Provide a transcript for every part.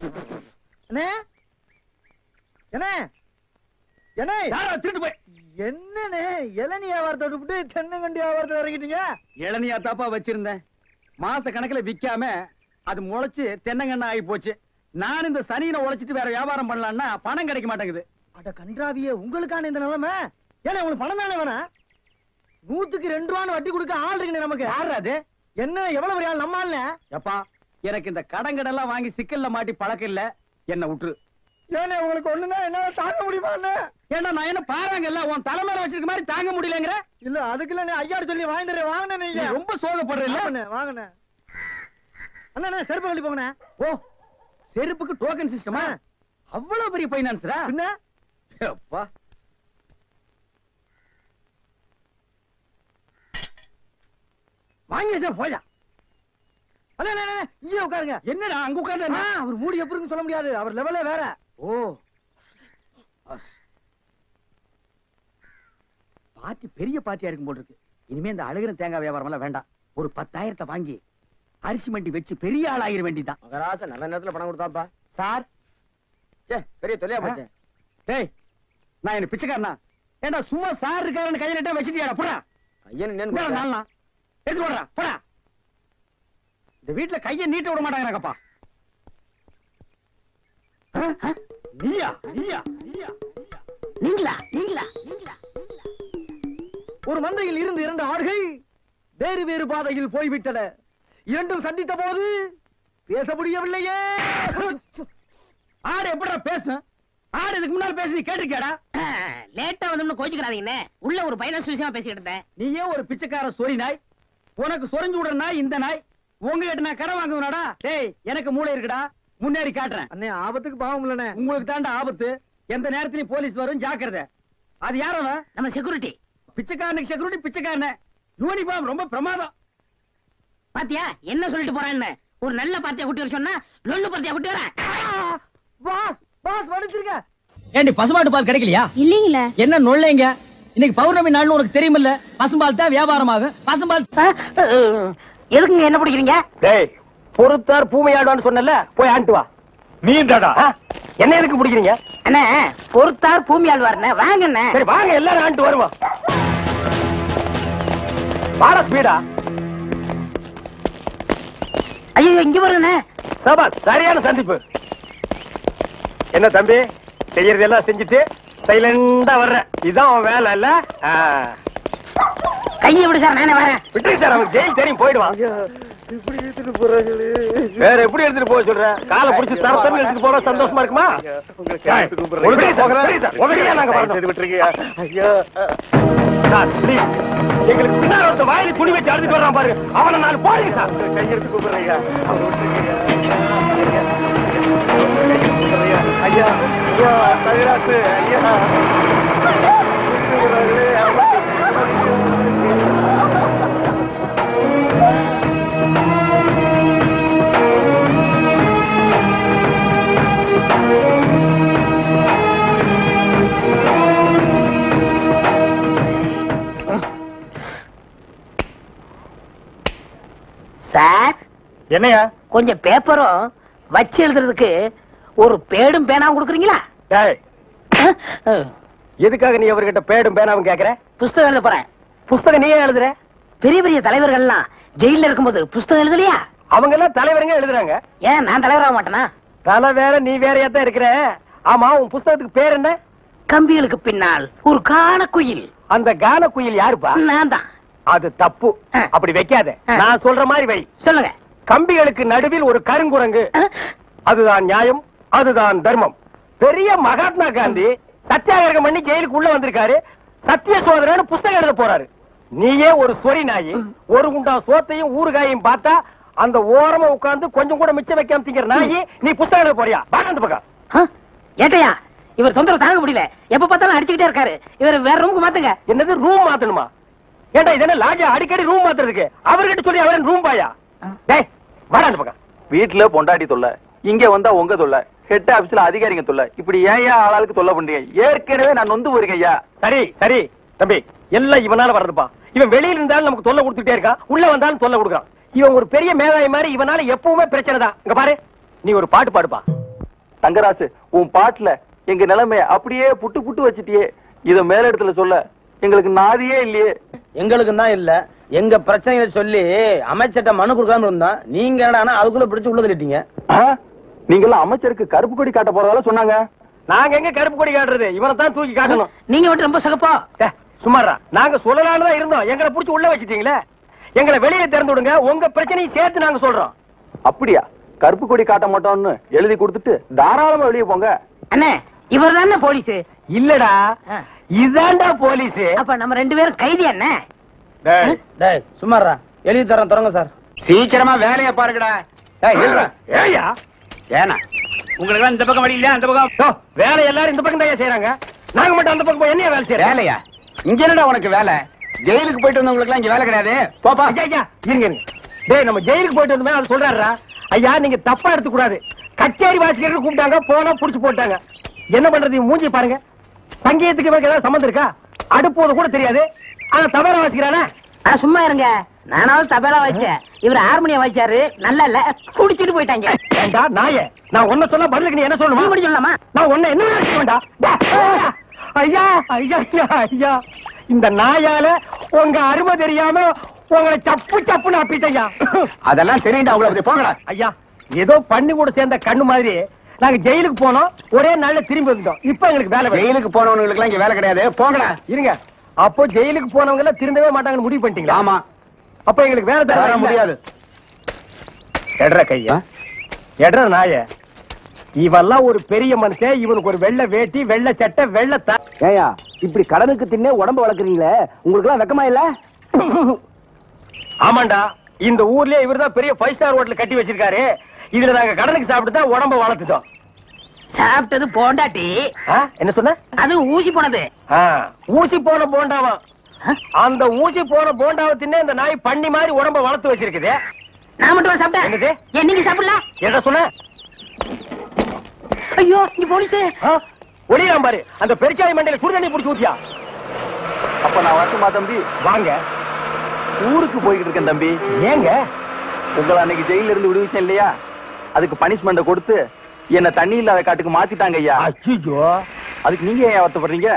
என்ன என்ன என்ன திருட்டு போய் என்னன்னு இளநீ வியாபாரத்தை விட்டு தென்னங்கண்டி வியாபாரத்தை இறங்கிட்டீங்க? இளநியா தாப்பா வச்சிருந்தேன். மாச கணக்குல விக்காம அது முளைச்சு தென்னங்கண்ணா ஆகி போச்சு. நான் இந்த சனியில உழைச்சிட்டு வேற வியாபாரம் பண்ணலாம்னா பணம் கிடைக்க மாட்டேங்குது. அட கன்றாவியே, உங்களுக்கான இந்த நிலைமை. ஏன்னா உங்களுக்கு பணம் தானே வேணா? 100க்கு 2 ரூபான்னு வட்டி கொடுக்க ஆள் இருக்குன்னு நமக்கு. யாரு அது? என்ன எவ்வளவு பெரிய ஆள்? நம்ம ஆள். எப்பா எனக்கு இந்த கடங்கடெல்லாம் வாங்கி சிக்கல்ல மாட்டி பழக்கம் இல்ல, என்ன விட்டுரு. ஏன்னா உங்களுக்கு ஒண்ணுன்னா என்னால தாங்க முடியுமா? ஏன்னா நான் என்ன பாருங்கல்ல உன் தலைமையில வச்சிருக்க மாதிரி தாங்க முடியலங்கிற. இல்ல அதுக்குள்ள நீ ஐயாடு சொல்லி வாங்கிட்டு வாங்கின நீங்க ரொம்ப சோகப்படுற இல்ல. வாங்கின அண்ணா செருப்பு கழட்டி போங்கண்ணே. ஓ செருப்புக்கு டோக்கன் சிஸ்டமா? அவ்வளவு பெரிய பைனான்ஸ்ரா? என்ன அப்பா வாங்கி வச்சா போயா. அண்ணா இங்கே உட்காருங்க. என்னடா அங்க உட்கார்ந்து? அவர் மூடி எப்படின்னு சொல்ல முடியாது, அவர் லெவலே வேற. ஓ பார்ட்டி பெரிய பார்ட்டியா இருக்கும் போல இருக்கு. இனிமே இந்த அழுகிற தேங்காய் வியாபாரம் எல்லாம் வேண்டாம். ஒரு 10,000 வாங்கி அரிசி மண்டி வச்சு பெரிய ஆள் ஆகிற வேண்டிதான். மகராச நல்ல நேரத்துல பணம் கொடுத்தாப்பா. சார் பெரிய தொலையா போச்சு. டேய் நான் என்ன பிச்சைக்காரனா? ஏண்டா சும்மா சார் இருக்காருன்னு கையில நட்டா வச்சிட்டியாடா? போடா ஐயன் நாளா எடுத்து போடுறா போடா. இந்த வீட்டுல கையை நீட்ட விட மாட்டாங்கப்பா. நீயா நீயா நீயா நீங்களா நீங்களா நீங்களா? ஒரு மந்தையில் இருந்து 2 ஆடுகள் வேறு வேறு பாதையில் போய்விட்டன. இரண்டும் சந்தித்த போது பேச முடியவில்லையே. ஆடு எப்படா பேசும்? ஆடு இதுக்கு முன்னால பேசி நீ கேட்டிருக்கியாடா? லேட்டா வந்து கோச்சுக்கிறாதீங்கன்னு உள்ள ஒரு பைனான்ஸ் விஷயமா பேசிக்கிட்டு இருந்தேன். நீயே ஒரு பிச்சைக்கார சொறி நாய். உனக்கு சொரிஞ்சு விடுற நாய் இந்த நாய். உங்ககிட்ட நான் கடை வாங்குவனாடா? டேய் எனக்கு மூளை இருக்குடா, முன்னேறி காட்டுறேன். அண்ணே ஆபத்துக்கு பாவம் இல்லனே. உங்களுக்கு தாண்டா ஆபத்து. எந்த நேரத்திலயும் போலீஸ் வரும், ஜாக்கிரதை. அது யாரவ? நம்ம செக்யூரிட்டி. பிச்சைக்காரனுக்கு செக்யூரிட்டி பிச்சைக்காரன. யூனிஃபார்ம் ரொம்ப பிரமாதம். பாத்தியா என்ன சொல்லிட்டு போறான்னு? ஒரு நல்ல பார்ட்டியா கூட்டி வர சொன்னா லொல்லு பார்ட்டியா கூட்டி வரேன். பாஸ் பாஸ் வடிச்சிருக்க. ஏண்டி பசுமாட்டு பால் கிடைக்கலையா? இல்லீங்களே. என்ன நொல்லைங்க? இன்னைக்கு பௌர்ணமி நாள்னு உனக்கு தெரியுமில்ல? பசும்பால் தான் வியாபாரமாகும். பசும்பால் எதுக்குங்க என்ன பிடிக்கிறீங்க? டேய் பொறுத்தார் பூமையாடுவான்னு சொன்னல, போய் ஆண்டு வா. நீ தாடா என்ன எதுக்கு பிடிக்கிறீங்க? அண்ணே பொறுத்தார் பூமி ஆழ்வார்ண்ணே, வாங்கண்ணே. சரி வாங்க எல்லாரும் ஆண்டு வருவோம். வாட ஸ்பீடா. ஐயோ இங்க வருங்கண்ணே. சபாஸ் சரியான சந்திப்பு. என்ன தம்பி செய்யறதெல்லாம் செஞ்சுட்டு சைலண்டா வர்ற, இதான் அவன் வேலை இல்ல? கையை விடு சார், நானே வரேன். விட்டு சார், அவனுக்கு ஜெயில் தெரியும், போயிடுவான். இப்படி எடுத்துட்டு போறாங்களே. வேற எப்படி எடுத்துட்டு போக சொல்ற? காலை பிடிச்சி தரத்தன்னு எடுத்துட்டு போனா சந்தோஷமா இருக்குமா? எங்களுக்கு பின்னாடி ஒருத்த வாயில துணி வச்சு அழுதுட்டு வர்றான் பாரு, அவனை நான் போடுங்க சார். கையெடுத்து கூப்பிடுறீங்க ஐயா. ஐயா தகராசு ஐயா. சார் என்னையா? கொஞ்சம் பேப்பரும் வச்சு எழுதுறதுக்கு ஒரு பேடும் பேனாவும் கொடுக்குறீங்களா? எதுக்காக நீ அவர்கிட்ட பேடும் பேனாவும் கேக்குற? புஸ்தகம் எழுத போறேன். புஸ்தகம் நீயே எழுதுற? பெரிய பெரிய தலைவர்கள் எல்லாம் ஜெயில இருக்கும்போது புஸ்தகம் எழுதலையா? அவங்க எல்லாம் தலைவருங்க எழுதுறாங்க. ஏன் நான் தலைவராக மாட்டேனா? தலை வேற நீ வேறையா தான் இருக்கிற. ஆமா உன் புஸ்தகத்துக்கு பேர் என்ன? கம்பிகளுக்கு பின்னால் ஒரு கான குயில். அந்த கான குயில் யாருப்பா? நான் தான். அது தப்பு, அப்படி வைக்காத. நான் சொல்ற மாதிரி வை. சொல்லுங்க. கம்பிகளுக்கு நடுவில் ஒரு கருங்குரங்கு, அதுதான் நியாயம், அதுதான் தர்மம். பெரிய மகாத்மா காந்தி சத்தியாகிரகம் பண்ணி ஜெயிலுக்கு உள்ள வந்திருக்காரு. சத்திய சோதனைன்னு புஸ்தகம் எழுத போறாரு. நீயே ஒரு சொறி நாயி, ஒரு குண்டா சோத்தையும் ஊறுகாயையும் பார்த்தா அந்த ஓரமா உட்கார்ந்து கொஞ்சம் கூட மிச்சம் வைக்காம திங்கிற நாயி, நீ புஸ்தகம் எழுத போறியா? வாங்க அந்த பக்கம். ஏட்டையா இவர் தொந்தரவு தாங்க முடியல, எப்ப பார்த்தாலும் அடிச்சுக்கிட்டே இருக்காரு. இவர் வேற ரூமுக்கு மாத்துங்க. என்னது ரூம் மாத்தணுமா? ஏண்டா இதென்ன லாட்ஜா அடிக்கடி ரூம் மாத்துறதுக்கு? அவர்கிட்ட சொல்லி அவரன் ரூம் பாயா? டேய் வாடா அந்த பக்கம். வீட்டுல பொண்டாட்டி தொல்லை, இங்க வந்தா உங்க தொல்லை, ஹெட் ஆபீஸ்ல அதிகாரிங்க தொல்லை, இப்படி ஏன் ஆளாளுக்கு தொல்லை பண்றீங்க? ஏற்கனவே நான் நொந்து போயிருக்கேன் ஐயா. சரி சரி தம்பி, எல்லாம் இவனால வர்றதுப்பா. இவன் வெளியில இருந்தாலும் நமக்கு தொல்லை கொடுத்துட்டே இருக்கான், உள்ள வந்தாலும் தொல்லை கொடுக்குறான். இவன் ஒரு பெரிய மேதாவி மாதிரி, இவனால எப்பவுமே பிரச்சனை தான். இங்க பாரு, நீ ஒரு பாட்டு பாடுப்பா. தங்கராசு, உன் பாட்டுல எங்க நிலைமைய அப்படியே புட்டு புட்டு வச்சிட்டியே. இத மேல இடத்துல சொல்ல எங்களுக்கு நாதியே இல்லையே. எங்களுக்கு தான் இல்ல, எங்க பிரச்சனைகளை சொல்லி அமைச்சர்ட்ட மனு கொடுக்காம இருந்தோம். நீங்க என்னன்னா அதுக்குள்ள பிடிச்சு உள்ள தள்ளிட்டீங்க. நீங்க எல்லாம் அமைச்சருக்கு கருப்பு கொடி காட்ட போறதால சொன்னாங்க. நாங்க எங்க கருப்பு கொடி காட்டுறது? இவனை தான் தூக்கி காட்டணும். நீங்க மட்டும் ரொம்ப சகப்பா. சுமாரா நாங்க சொல்லலாம்னு தான் இருந்தோம். எங்களை புடிச்சு உள்ள வச்சிட்டீங்களே. எங்களை வெளியே திறந்து விடுங்க, உங்க பிரச்சனையும் சேர்த்து நாங்க சொல்றோம். அப்படியா? கருப்பு கொடி காட்ட மாட்டோம்னு எழுதி கொடுத்துட்டு தாராளமா வெளியே போங்க. அண்ணே, இவர் தானே போலீஸ்? இல்லடா, இதாண்டா போலீஸ். அப்ப நம்ம 2 பேரும் கைதி அண்ணே. டேய் சும்மாரா, எழுதி தரேன் தொடங்க சார். சீக்கிரமா வேலையை பாருங்கடா. ஏயா ஏனா உங்களுக்கு இந்த பக்கம் வழி இல்ல, அந்த பக்கம் வேலை எல்லாரும் இந்த பக்கம் தான் செய்யறாங்க. நாங்க மட்டும் அந்த பக்கம் போய் என்ன வேலை செய்யறோம்? வேலையா? இங்க என்னடா உனக்கு வேலை? ஜெயிலுக்கு போயிட்டு வந்தவங்களுக்கு எல்லாம் இங்க வேலை கிடையாது. போப்பா. ஐயா இருங்க. டேய், நம்ம ஜெயிலுக்கு போயிட்டு வந்தோமே அது சொல்றாரா? ஐயா நீங்க தப்பா எடுத்து கூடாது. கச்சேரி வாசிக்கிறதுக்கு கூப்பிட்டாங்க, போனா புடிச்சு போட்டாங்க. என்ன பண்றது? மூஞ்சி பாருங்க. சங்கீதத்துக்கு இவருக்கு ஏதாவது சம்பந்தம் இருக்கா? அடுப்போது கூட தெரியாது, ஆனா தபேலா வாசிக்கிறானா? சும்மா இருங்க, நானாவது தபேலா வாசிச்சேன், இவர் ஹார்மோனியம் வாசிச்சாரு. நல்லா இல்ல, குடிச்சிட்டு போயிட்டாங்க. ஏண்டா நாயே, நான் ஒன்ன சொன்னா பதிலுக்கு நீ என்ன சொல்லணுமா? நீ சொல்லலாமா? நான் ஒன்ன என்ன செய்ய வேண்டாம். ஐயா ஐயா ஐயா, இந்த நாயால உங்க அருமை தெரியாம உங்களை சப்பு சப்புன்னு அப்பிட்டையா. அதெல்லாம் தெரியுண்டா உங்களுக்கு. போங்கடா. ஐயா, ஏதோ பண்ணி கூட சேர்ந்த கண்ணு மாதிரி நாங்க ஜெயிலுக்கு போனோம், ஒரே நாள்ல திரும்பி வந்துட்டோம். இப்ப எங்களுக்கு வேலை. ஜெயிலுக்கு போனவங்களுக்கு எல்லாம் இங்க வேலை கிடையாது. போங்கடா. இருங்க, அப்போ ஜெயிலுக்கு போனவங்க எல்லாம் திருந்தவே மாட்டாங்கன்னு முடிவு பண்ணிட்டீங்களா? ஆமா. அப்ப எங்களுக்கு வேலை தர முடியாது. எட்ற கையா, எட்ற நாய. இவெல்லாம் ஒரு பெரிய மனுஷன், இவனுக்கு ஒரு வெள்ளை வேட்டி, வெள்ளை சட்டை, வெள்ளை ஏயா இப்படி கடனுக்கு தின்னே உடம்பு வளர்க்குறீங்களே, உங்களுக்கு எல்லாம் வெக்கமா இல்ல? ஆமாண்டா, இந்த ஊர்லயே இவர்தான் பெரிய 5 ஸ்டார் ஹோட்டல் கட்டி வச்சிருக்காரு. இதுல நாங்க கடனுக்கு சாப்பிட்டு தான் உடம்ப வளர்த்துட்டோம். சாப்பிட்டது போண்டாட்டி. என்ன சொன்ன? அது ஊசி போனது. ஊசி போன போண்டாவா? அந்த ஊசி போன போண்டாவை தின்னே இந்த நாய் பண்ணி மாதிரி உடம்ப வளர்த்து வச்சிருக்குது. நான் மட்டும் சாப்பிட்டேன். என்னது? ஏன் நீங்க சாப்பிடலாம்? என்ன சொன்ன? ஐயோ, இங்க போலீஸ். ஒளியாம் பாரு, அந்த பெருச்சாய் மண்டையில சுடுதண்ணி புடிச்சு ஊத்தியா. அப்ப நான் வரட்டுமா தம்பி? வாங்க. ஊருக்கு போய்கிட்டு இருக்கேன் தம்பி. ஏங்க? உங்களை அன்னைக்கு ஜெயில இருந்து விடுவிச்சேன் இல்லையா, அதுக்கு பனிஷ்மெண்ட் கொடுத்து என்ன தண்ணி இல்லாத காட்டுக்கு மாத்திட்டாங்க ஐயா. ஐயோ, அதுக்கு நீங்க ஏன் வருத்தப்படுறீங்க?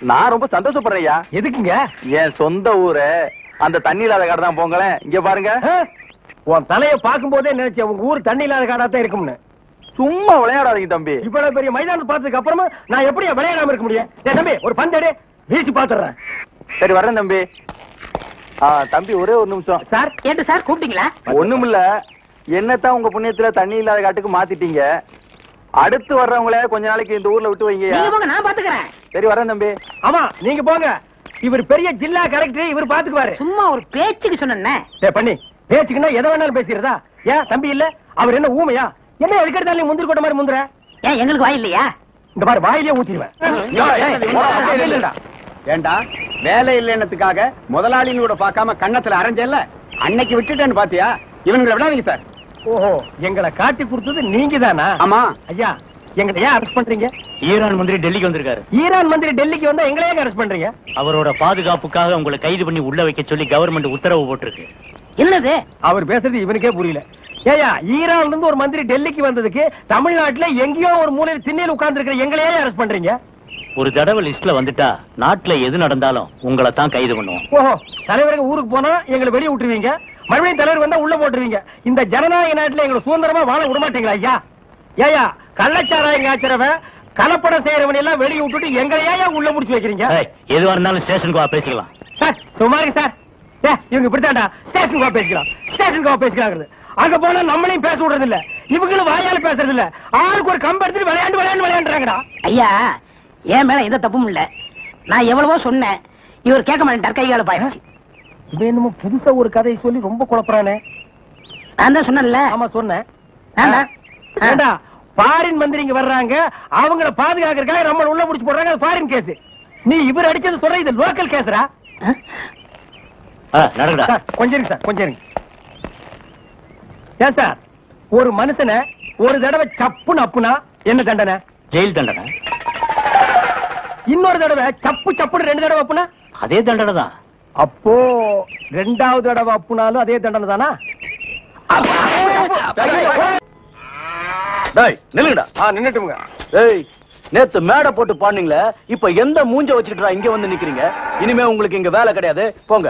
நான் ரொம்ப சந்தோஷப்படுறேன் ஐயா. எதுக்குங்க? என் சொந்த ஊரு அந்த தண்ணி இல்லாத காடு தான். போங்களேன், இங்க பாருங்க. உன் தலைய பாக்கும் போதே நினைச்சேன் உங்க ஊர் தண்ணி இல்லாத காடா தான் இருக்கும்னு. சும்மா விளையாடாதீங்க தம்பி. இவ்வளவு பெரிய மைதானம் பார்த்ததுக்கு அப்புறமா நான் எப்படி விளையாடாம இருக்க முடியும்? தம்பி, ஒரு பந்தடி வீசி பாத்துறேன். சரி வர்றேன் தம்பி. தம்பி ஒரே ஒரு நிமிஷம். சார் கேட்டு சார் கூப்பிட்டீங்களா? ஒண்ணுமில்ல, என்னத்தான் உங்க புண்ணியத்துல தண்ணி இல்லாத காட்டுக்கு மாத்திட்டீங்க. அடுத்து வர்றவங்கள கொஞ்ச நாளைக்கு இந்த ஊர்ல விட்டு வைங்க. நீங்க போங்க, நான் பாத்துக்கிறேன். சரி வரேன் தம்பி. ஆமா, நீங்க போங்க. இவர் பெரிய ஜில்லா கலெக்டர், இவர் பாத்துக்குவாரு. சும்மா ஒரு பேச்சுக்கு சொன்னேன். பண்ணி பேச்சுக்குன்னா எதை வேணாலும் பேசிக்கிறதா? ஏன் தம்பி இல்ல? அவர் என்ன ஊமையா? என்ன எதுக்கெடுத்தாலும் நீ முந்திரி கொட்ட மாதிரி முந்துற? ஏன் எங்களுக்கு வாய் இல்லையா? இந்த மாதிரி வாயிலே ஊத்திடுவேன். ஏண்டா வேலை இல்லைன்னதுக்காக முதலாளிகளோட பார்க்காம கண்ணத்துல அரைஞ்சல்ல, அன்னைக்கு விட்டுட்டேன்னு பாத்தியா? இவங்களை விடாதீங்க சார். ஓஹோ, எங்களை காட்டி கொடுத்தது நீங்க தானா? ஆமா ஐயா, எங்களை ஏன் அரெஸ்ட் பண்றீங்க? ஈரான் மந்திரி டெல்லிக்கு வந்திருக்காரு. ஈரான் மந்திரி டெல்லிக்கு வந்தா எங்களை ஏன் அரெஸ்ட் பண்றீங்க? அவரோட பாதுகாப்புக்காக உங்களை கைது பண்ணி உள்ள வைக்க சொல்லி கவர்மெண்ட் உத்தரவு போட்டிருக்கு. என்னது? அவர் பேசுறது இவனுக்கே புரியல. ஏயா, ஈரான்ல இருந்து ஒரு மந்திரி டெல்லிக்கு வந்ததுக்கு தமிழ்நாட்டுல எங்கேயோ ஒரு மூலையில் திண்ணையில் உட்கார்ந்து இருக்கிற எங்களையே அரெஸ்ட் பண்றீங்க? ஒரு தடவை லிஸ்ட்ல வந்துட்டா நாட்டுல எது நடந்தாலும் உங்களை தான் கைது பண்ணுவோம். ஓஹோ, தலைவருக்கு ஊருக்கு போனா எங்களை வெளியே விட்டுருவீங்க, மறுபடியும் தலைவர் வந்தா உள்ள போட்டுருவீங்க. இந்த ஜனநாயக நாட்டுல எங்களை சுதந்திரமா வாழ விட மாட்டீங்களா ஐயா? ஏயா, கள்ளச்சாராயம் காய்ச்சறவன், கலப்படம் செய்யறவன் எல்லாம் வெளியே விட்டுட்டு எங்களையா உள்ள முடிச்சு வைக்கிறீங்க? எதுவா இருந்தாலும் ஸ்டேஷனுக்கு வா பேசிக்கலாம். சார் சும்மா இருக்கு சார். இவங்க இப்படித்தாண்டா ஸ்டேஷனுக்கு வா பேசிக்கலாம், ஸ்டேஷனுக்கு வா பேசிக்கலாம். அங்க போனா நம்மளையும் பேச விடுறது இல்ல, இவங்களும் வாயால பேசுறது இல்ல. ஆளுக்கு ஒரு கம்பு எடுத்துட்டு விளையாண்டுறாங்கடா. ஐயா, என் மேல எந்த தப்பும் இல்ல. நான் எவ்வளவோ சொன்னேன், இவர் கேட்க மாட்டேன். கைகால பாய்ச்சி இவன் என்னமோ புதுசா ஒரு கதையை சொல்லி ரொம்ப குழப்பறானே. நான் தான் சொன்னேன்ல. ஆமா சொன்னேன். ஃபாரின் மந்திரிங்க வர்றாங்க, அவங்கள பாதுகாக்கிறதுக்காக நம்ம உள்ள புடிச்சு போடுறாங்க. அது ஃபாரின் கேஸ். நீ இவர் அடிச்சது சொல்ற, இது லோக்கல் கேஸ்ரா. கொஞ்சம் இருங்க சார், கொஞ்சம் இருங்க. ஏன் சார், ஒரு மனுஷனை ஒரு தடவை சப்புன்னு அப்புனா என்ன தண்டனை? ஜெயில் தண்டனை. இன்னொரு தடவை சப்பு சப்புன்னு 2 தடவை அப்புனா அதே தண்டனை தான். அப்போ 2வது தடவை அப்புனாலும் அதே தண்டனை தானா? டேய் நில்லுங்கடா. நின்னுட்டுங்க. டேய் நேத்து மேடை போட்டு பாடுனீங்களே, இப்ப எந்த மூஞ்ச வச்சுக்கிட்டா இங்க வந்து நிக்கிறீங்க? இனிமே உங்களுக்கு இங்க வேலை கிடையாது, போங்க.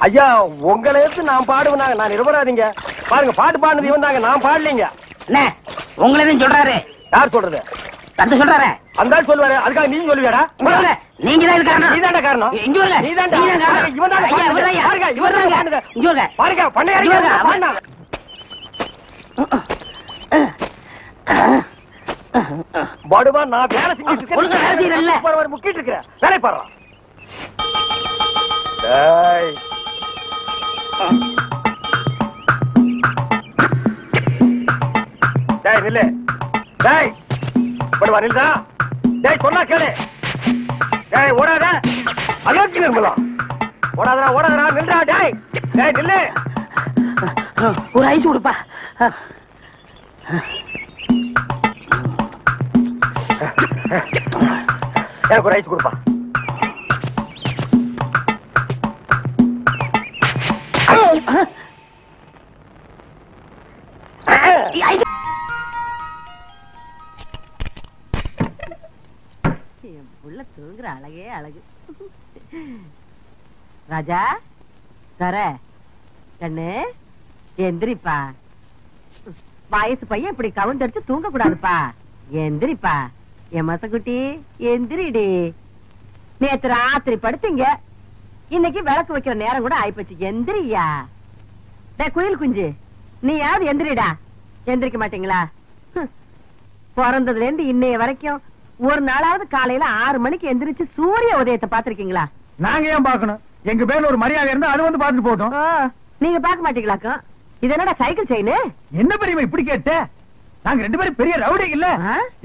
ஐயா உங்களை எடுத்து நான் பாடுவேனாங்க, நான் நிரபராதிங்க. பாருங்க பாட்டு பாடுனது இவன் தாங்க, நான் பாடலீங்க. என்ன உங்களை எதுவும் சொல்றாரு? யார் சொல்றது? தந்து சொல்றாரு. அந்த ஆள் சொல்லுவாரு, அதுக்காக நீ சொல்லுவியாடா? நீங்க தான் காரணம். நீதான்டா காரணம். இங்க வருங்க. நீதான்டா. இவன் தான் பாருங்க, இவன் தான் பாடுனது. இங்க வருங்க. பாருங்க பண்ணையாரே பாடுனாங்க. படுவா நான் வேலை செஞ்சுட்டு ஒழுங்கா வேலை செய்யறல்ல. இருக்கேன், முக்கிட்டு இருக்கிறேன், வேலை பாடுறான். டேய் டேய் நில்லு. டேய் படுவா நில்லுடா. டேய் சொன்னா கேளு. டேய் ஓடாத. அலோக்கி நிர்மலா. ஓடாதடா ஓடாதடா நில்லுடா. டேய் டேய் நில்லு. ஒரு ஐஸ் கொடுப்பா. எனக்கு ஒரு ஐஸ் கொடுப்பா. புள்ள தூங்குற அழகே அழகு. ராஜா சர கண்ணு எந்திரிப்பா. வயசு பையன் இப்படி கவுண்டடிச்சு தூங்க கூடாதுப்பா. எந்திரிப்பா என் மசக்குட்டி, எந்திரிடி. நேத்து ராத்திரி படுத்தீங்க, இன்னைக்கு விளக்கு வைக்கிற நேரம் கூட ஆயிப்போச்சு. எந்திரியா. குயில் குஞ்சு நீ யாவது எந்திரிடா. எந்திரிக்க மாட்டீங்களா? பிறந்ததுல இருந்து இன்னைய வரைக்கும் ஒரு நாளாவது காலையில 6 மணிக்கு எந்திரிச்சு சூரிய உதயத்தை பாத்திருக்கீங்களா? நாங்க ஏன் பாக்கணும்? எங்க பேர்ல ஒரு மரியாதை இருந்தா அது வந்து பாத்துட்டு போட்டோம். நீங்க பாக்க மாட்டீங்களாக்கும்? இது என்னடா சைக்கிள் செயின்? என்ன பெரியமா இப்படி கேட்ட? நாங்க 2 பேரும் பெரிய ரவுடி இல்ல.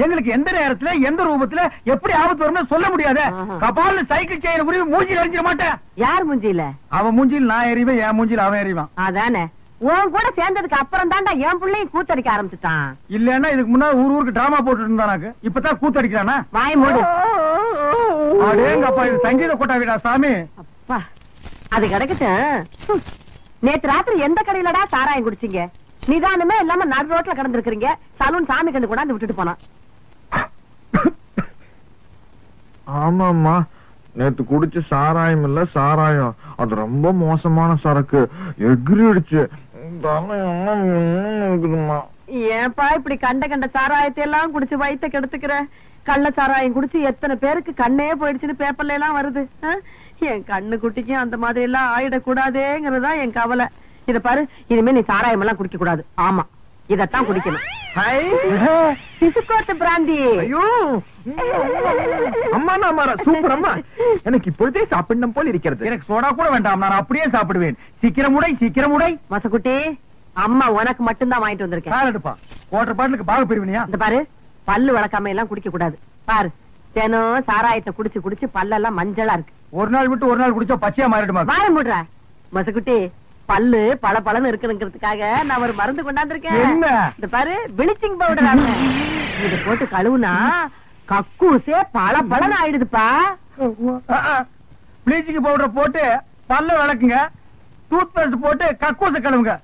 எங்களுக்கு எந்த நேரத்துல எந்த ரூபத்துல எப்படி ஆபத்து வரும்னு சொல்ல முடியாது. கபால்ல சைக்கிள் செயின் உருவி மூஞ்சில எரிஞ்சிட மாட்டேன். யார் மூஞ்சில? அவன் மூஞ்சில் நான் எறிவேன், என் மூஞ்சில் அவன் எறிவான். அதானே. உன் கூட சேர்ந்ததுக்கு அப்புறம் தான்டா என் பிள்ளையும் கூத்தடிக்க ஆரம்பிச்சுட்டான். இல்லன்னா இதுக்கு முன்னாடி ஊருக்கு டிராமா போட்டு இருந்தானாக்கு, இப்பதான் கூத்தடிக்கிறானா? வாய் மூடு. அடேங்கப்பா, இது சங்கீத கொட்டாவிடா சாமி. அப்பா அது கிடக்கட்டும். நேத்து ராத்திரி எந்த கடையிலடா சாராயம் குடிச்சீங்க? நிதானமே இல்லாம நடு ரோட்ல கடந்திருக்கீங்க. சலூன் சாமி கண்டு கொண்டாந்து விட்டுட்டு போனான். ஆமாமா, நேத்து குடிச்ச சாராயம் இல்ல சாராயம், அது ரொம்ப மோசமான சரக்கு, எகிரிடுச்சு. ஏன்பா இப்படி கண்ட சாராயத்தை எல்லாம் குடிச்சு வயித்த கெடுத்துக்கிற? கள்ள சாராயம் குடிச்சு எத்தனை பேருக்கு கண்ணே போயிடுச்சுன்னு பேப்பர்ல எல்லாம் வருது. என் கண்ணு குட்டிக்கும் அந்த மாதிரி எல்லாம் ஆயிடக்கூடாதேங்கிறதா என் கவலை. இத பாரு, இனிமே நீ சாராயம் எல்லாம் குடிக்க கூடாது. ஆமா, இதத்தான் குடிக்கணும். பிசுக்கோட்டு பிராந்தி. அம்மா நாமாரா சூப்பர் அம்மா, எனக்கு இப்பொழுதே சாப்பிடணும் போல் இருக்கிறது. எனக்கு சோடா கூட வேண்டாம், நான் அப்படியே சாப்பிடுவேன். சீக்கிரம் உடை, சீக்கிரம் உடை. மசக்குட்டி, அம்மா உனக்கு மட்டும்தான் வாங்கிட்டு வந்திருக்கேன். எடுப்பா, வாட்டர் பாட்டிலுக்கு பாக பிரிவினியா? இந்த பாரு, பல்லு வளர்க்காம எல்லாம் குடிக்க கூடாது. பாரு, தினம் சாராயத்தை குடிச்சு குடிச்சு பல்லெல்லாம் மஞ்சளா இருக்கு. ஒரு நாள் விட்டு ஒரு நாள் குடிச்சா பச்சையா மாறிடுமா? வாய மூடுற மசக்குட்டி. பல்லு பல பலன்னு இருக்குங்கிறதுக்காக நான் ஒரு மருந்து கொண்டாந்துருக்கேன். என்ன? இந்த பாரு, பிளீச்சிங் பவுடர். இது போட்டு கழுவுனா கக்கூசே பல பலன்னு ஆயிடுதுப்பா. பிளீச்சிங் பவுடர் போட்டு பல்ல விளக்குங்க, டூத் பேஸ்ட் போட்டு கக்கூச கழுவுங்க.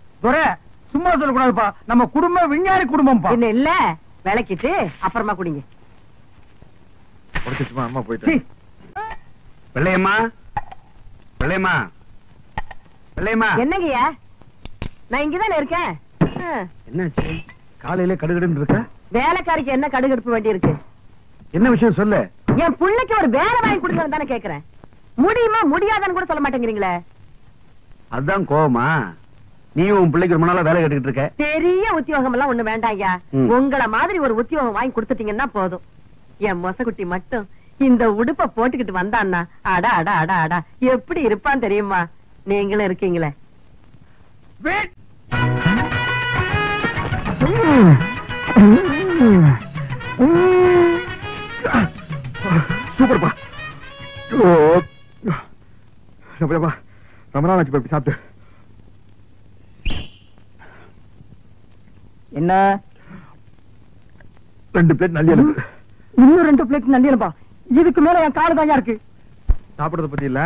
சும்மா சொல்லக்கூடாதுப்பா, நம்ம குடும்பம் விஞ்ஞானி குடும்பம். என்ன இல்ல, விளக்கிட்டு அப்புறமா குடிங்க. அம்மா போயிட்டு. வெள்ளையம்மா, வெள்ளையம்மா, வெள்ளையம்மா. என்னங்கய்யா, நான் இங்கதானே இருக்கேன். என்னாச்சு? காலையில கடுகடுன்னு இருக்க? வேலைக்காரிக்கு என்ன கடுகடுப்பு வேண்டி இருக்கு? என்ன விஷயம் சொல்லு. என் புள்ளைக்கு ஒரு வேலை வாங்கி கொடுக்கணும் தானே கேக்குறேன். முடியுமா முடியாதான்னு கூட சொல்ல மாட்டேங்கிறீங்களே. அதுதான் கோவமா? நீ உன் பிள்ளைக்கு ரொம்ப நாளா வேலை கேட்டுக்கிட்டு இருக்க. பெரிய உத்தியோகம் எல்லாம் ஒண்ணு வேண்டாம் ஐயா. உங்கள மாதிரி ஒரு உத்தியோகம் வாங்கி கொடுத்துட்டீங்கன்னா போதும். என் மொசக்குட்டி மட்டும் இந்த உடுப்ப போட்டுக்கிட்டு வந்தான்னா அடா அடா அடா அடா எப்படி இருப்பான் தெரியுமா? நீங்களும் இருக்கீங்களே. சூப்பர்ப்பா. ரொம்ப நாள் ஆச்சு சாப்பிட்டு. என்ன? 2 பிளேட் நல்லி எழுப்பு. இன்னும் 2 பிளேட் நல்லி எழுப்பா? இதுக்கு மேல என் காலு தாங்க இருக்கு. சாப்பிடறத பத்தி இல்ல,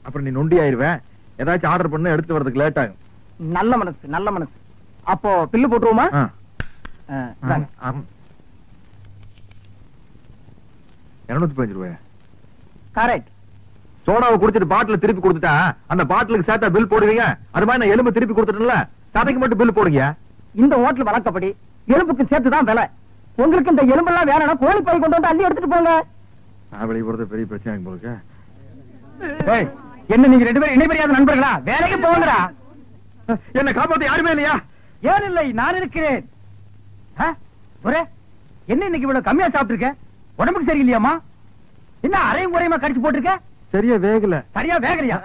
அப்புறம் நீ நொண்டி ஆயிருவேன். ஏதாச்சும் ஆர்டர் பண்ண எடுத்து வரதுக்கு லேட் ஆகும். நல்ல மனசு, நல்ல மனசு. அப்போ பில்லு போட்டுருவோமா? ₹215. கரெக்ட். சோடாவை குடிச்சிட்டு பாட்டில் திருப்பி கொடுத்துட்டா அந்த பாட்டிலுக்கு சேர்த்தா பில் போடுவீங்க. அது மாதிரி நான் எலும்பு திருப்பி கொடுத்துட்டேன்ல, சதைக்கு மட்டும் பில் போடுங்க. இந்த ஹோட்டல் வழக்கப்படி எலும்புக்கு சேர்த்துதான் விலை. உங்களுக்கு இந்த எலும்பெல்லாம் வேணும்னா கோழி பை கொண்டு வந்து அள்ளி எடுத்துட்டு போங்க. நான் வெளியே போறது பெரிய பிரச்சனை போலுக்கு. என்ன நீங்க 2 பேரும் இணைபெரியாத நண்பர்களா? வேலைக்கு போங்கடா. என்ன காப்பாத்த யாருமே இல்லையா? ஏன் இல்லை, நான் இருக்கிறேன். என்ன இன்னைக்கு இவ்வளவு கம்மியா சாப்பிட்டுருக்க? உடம்புக்கு சரியில்லையாமா? என்ன அரையும் குறையுமா கடிச்சு போட்டிருக்க? சரியா வேகல. சரியா வேகலையா?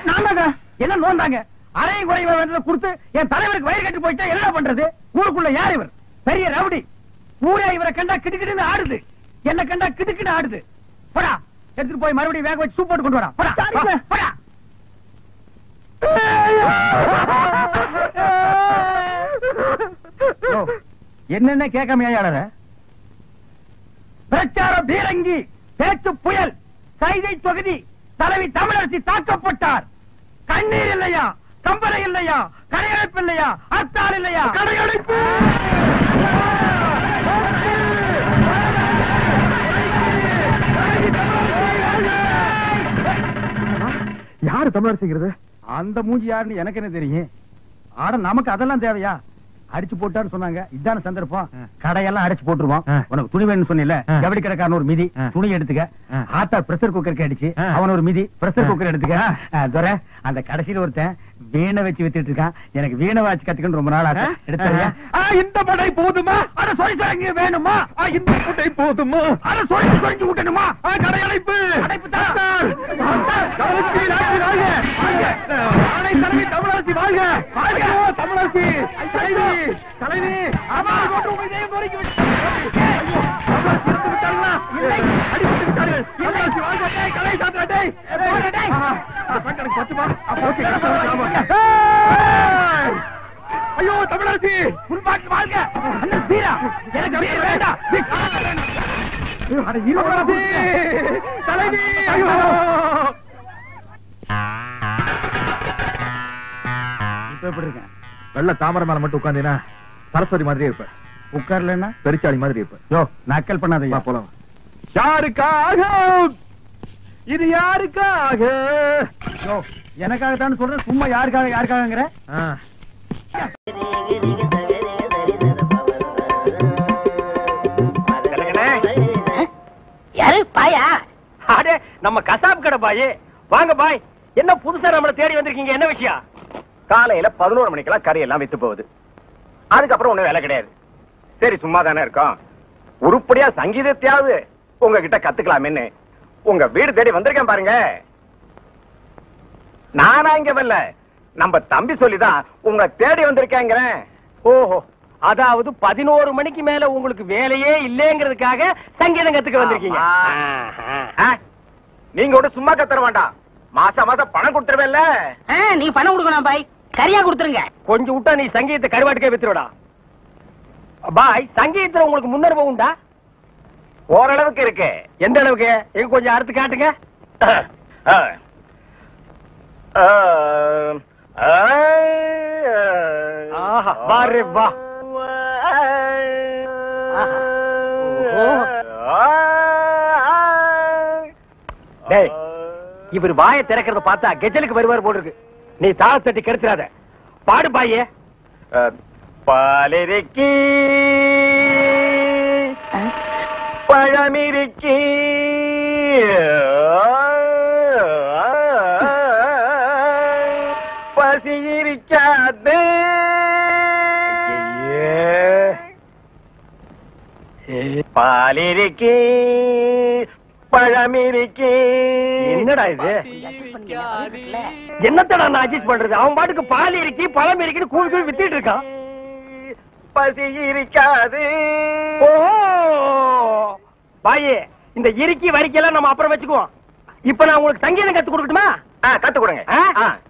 நாங்க என்ன நோந்தாங்க? அரையும் குறையுமா வேண்டத கொடுத்து என் தலைவருக்கு வயிறு கட்டி போயிட்டா என்ன பண்றது? ஊருக்குள்ள யார் இவர்? பெரிய ரவுடி. ஊரே இவரை கண்டா கிடுக்கிடுன்னு ஆடுது, என்ன கண்டா கிடுக்கிட்டு ஆடுது. போடா, எடுத்துட்டு போய் மறுபடியும் வேக வச்சு சூப் போட்டு கொண்டு வரா. போடா. என்னென்ன கேட்காம ஏழற? பிரச்சார பீரங்கி, பேச்சு புயல், கைதை தொகுதி தலைவி தமிழரசி தாக்கப்பட்டார். கண்ணீர் இல்லையா? கம்பளை இல்லையா? கடையடைப்பு இல்லையா? அர்த்தால் இல்லையா? கடையடைப்பு. யாரு தமிழரசிங்கிறது? அந்த மூஞ்சி யாருன்னு எனக்கு என்ன தெரியும்? ஆட நமக்கு அதெல்லாம் தேவையா? அடிச்சு போட்டான்னு சொன்னாங்க, இதான சந்தர்ப்பம். கடையெல்லாம் அடிச்சு போட்டுருவோம். உனக்கு துணி வேணும்னு சொன்னில, ஜவுளி கடைக்காரன் ஒரு மிதி துணி எடுத்துக்க. ஆத்தா பிரஷர் குக்கருக்கு அடிச்சு அவன் ஒரு மிதி பிரஷர் குக்கர் எடுத்துக்க. துரை, அந்த கடைசியில ஒருத்தன் வீணை வச்சு வித்துட்டு இருக்கான். எனக்கு வீணை வாச்சு கத்துக்கணும் ரொம்ப நாள் ஆச்சு. எடுத்தாரியா? இந்த படை போதுமா? அட சொல்லி தரங்க வேணுமா? இந்த படை போதுமா? அட சொல்லி சொல்லி விட்டணுமா? கடையடைப்பு. அடைப்பு தமிழரசி வாழ்க! தமிழரசி தலைவி! தலைவி! ஐயோ தமிழரசி! வாழ்க! எனக்கு வேண்டாம். தலைவி! ஐயோ! எப்படி இருக்கேன்? வெள்ள தாமரை மேல மட்டும் உட்கார்ந்தீங்கன்னா சரஸ்வதி மாதிரி இருப்ப. உட்கார்லன்னா பெருச்சாளி மாதிரி இருப்ப. யோ, நக்கல் பண்ணாதீங்க. போலாம். யாருக்காக? இது யாருக்காக? யோ, எனக்காகத்தான் சொல்றேன். சும்மா யாருக்காகங்கிற? யாரு பாயா? அடே, நம்ம கசாப் கடை பாய். வாங்க பாய். என்ன புதுசா நம்மள தேடி வந்திருக்கீங்க? என்ன விஷயம்? காலையில 11 மணிக்கெல்லாம் கறி எல்லாம் வித்து போகுது. அதுக்கப்புறம் ஒண்ணும் வேலை கிடையாது. சரி, சும்மா தானே இருக்கோம். உருப்படியா சங்கீதத்தையாவது உங்ககிட்ட கத்துக்கலாமேன்னு உங்க வீடு தேடி வந்திருக்கேன் பாருங்க. நானா இங்க வரல, நம்ம தம்பி சொல்லிதான் உங்க தேடி வந்திருக்கேங்கிறேன். ஓஹோ, அதாவது 11 மணிக்கு மேல உங்களுக்கு வேலையே இல்லைங்கிறதுக்காக சங்கீதம் கத்துக்க வந்திருக்கீங்க. நீங்க கூட சும்மா கத்துற வேண்டாம். மாசம் மாசம் பணம் கொடுத்துருவேன்ல. நீ பணம் கொடுக்கணும் பாய், கரியா கொடுத்துருங்க. கொஞ்சம் விட்டா நீ சங்கீதத்தை கருவாட்டுக்கே வித்துருடா. பாய், சங்கீதத்துல உங்களுக்கு முன்னனுபவம் உண்டா? ஓரளவுக்கு இருக்கு. எந்த அளவுக்கு? எங்க கொஞ்சம் அறுத்து காட்டுங்க. ஆஹா, வாரு வா. டேய், இவர் வாயை திறக்கிறத பார்த்தா கெஜலுக்கு வருவார் போல இருக்கு. நீ தாளத்தட்டி கெடுத்துறாத. பாடு பாயே. பாலிருக்கி பழமிருக்கி பசி இருக்காது. பாலிருக்கி பழமிருக்கி. என்னடா இது? என்னத்தடா நான் அட்ஜஸ்ட் பண்றது? அவன் பாட்டுக்கு பால் இருக்கி பழம் இருக்குன்னு கூவி கூவி வித்திட்டு இருக்கான். பசி இருக்காது. ஓ பாயே, இந்த இறுக்கி வரிக்கையெல்லாம் நம்ம அப்புறம் வச்சுக்குவோம். இப்ப நான் உங்களுக்கு சங்கீதம் கத்து கொடுக்கட்டுமா? கத்து கொடுங்க.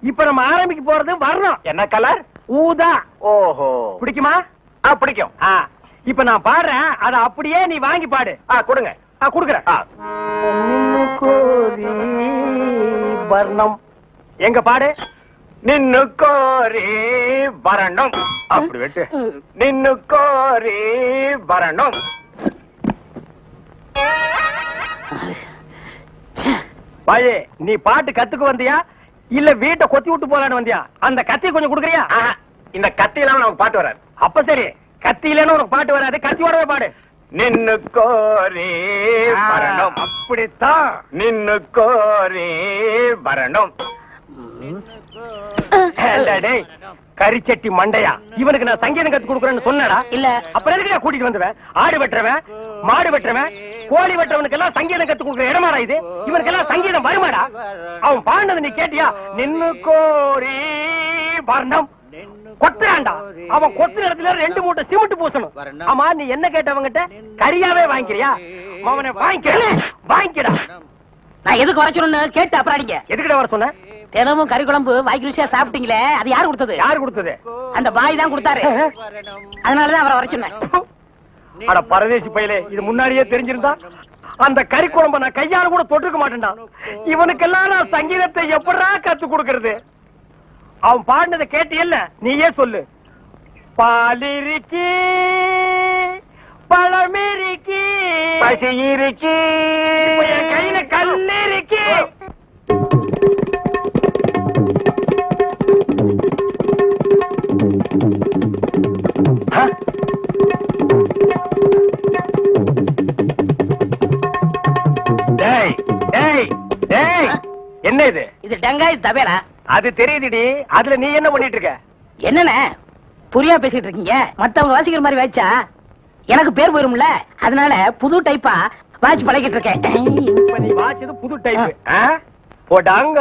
இப்ப நம்ம ஆரம்பிக்க போறது வரணும். என்ன கலர்? ஊதா. ஓஹோ, பிடிக்குமா? பிடிக்கும். இப்ப நான் பாடுறேன், அத அப்படியே நீ வாங்கி பாடு. கொடுங்க. குடுக்குறேன். வர்ணம் எங்க பாடு? நின்னு கோரி வரணும். அப்படி வெட்டு. நின்னு கோரி வரணும். பாயே, நீ பாட்டு கத்துக்கு வந்தியா இல்ல வீட்டை கொத்தி விட்டு போலான்னு வந்தியா? அந்த கத்தி கொஞ்சம் குடுக்குறியா? இந்த கத்தி இல்லாம நமக்கு பாட்டு வராது. அப்ப சரி, கத்தி இல்லன்னு உனக்கு பாட்டு வராது, கத்தியோடவே பாடு. நின்னு கோரி வரணும். அப்படித்தான். நின்னு கோரி வரணும். டேய், கரிச்சட்டி மண்டையா, இவனுக்கு நான் சங்கீதம் கத்து கொடுக்குறேன்னு சொன்னடா? இல்ல. அப்புறம் எதுக்கு கூட்டிட்டு வந்துவேன்? ஆடு வெட்டுறவன், மாடு வெட்டுறவன், கோழி வெட்டுறவனுக்கு எல்லாம் சங்கீதம் கத்து கொடுக்குற இடமாடா இது? இவனுக்கு எல்லாம் சங்கீதம் வருமாடா? அவன் பாடினது நீ கேட்டியா? நின்னு கோரி வரணும். கொத்துறான்டா. அவன் கொத்துற இடத்துல 2 மூட்டை சிமெண்ட் பூசணும். ஆமா, நீ என்ன கேட்டவங்கிட்ட? கரியாவே வாங்கிக்கிறியா? அவனை வாங்கிக்கடா. நான் எதுக்கு வர சொன்னு கேட்டு அப்புறம் அடிங்க. எதுக்கிட்ட வர சொன்ன? தினமும் கறி குழம்பு வாய்க்கு ருசியா சாப்பிட்டீங்களே, அது யாரு கொடுத்தது? யாரு கொடுத்தது? அந்த பாய் தான் கொடுத்தாரு. அதனாலதான் அவரை வர சொன்னேன். அட பரதேசி பையலே, இது முன்னாடியே தெரிஞ்சிருந்தா அந்த கறி குழம்ப நான் கையால கூட தொட்டுக்க மாட்டேன்டா. இவனுக்கெல்லாம் நான் சங்கீதத்தை எப்படா கத்து கொடுக்கறது? அவன் பாடினதை கேட்டியல்ல, நீயே சொல்லு. பாலிருக்கி பழமிருக்கி பசி இருக்கி என் கையில கல்லிருக்கி. டேய் டேய் டேய், என்ன இது? இது டங்காய் தபேலா. அது தெரியுதுடி. அதுல நீ என்ன பண்ணிட்டு இருக்க? என்னண்ணே புரியா பேசிட்டு இருக்கீங்க? மத்தவங்க வாசிக்கிற மாதிரி வாய்ச்சா எனக்கு பேர் போயிரும்ல, அதனால புது டைப்பா வாட்ச் பழகிட்டு இருக்கேன். இப்ப நீ வாச்சது புது டைப். போடாங்க.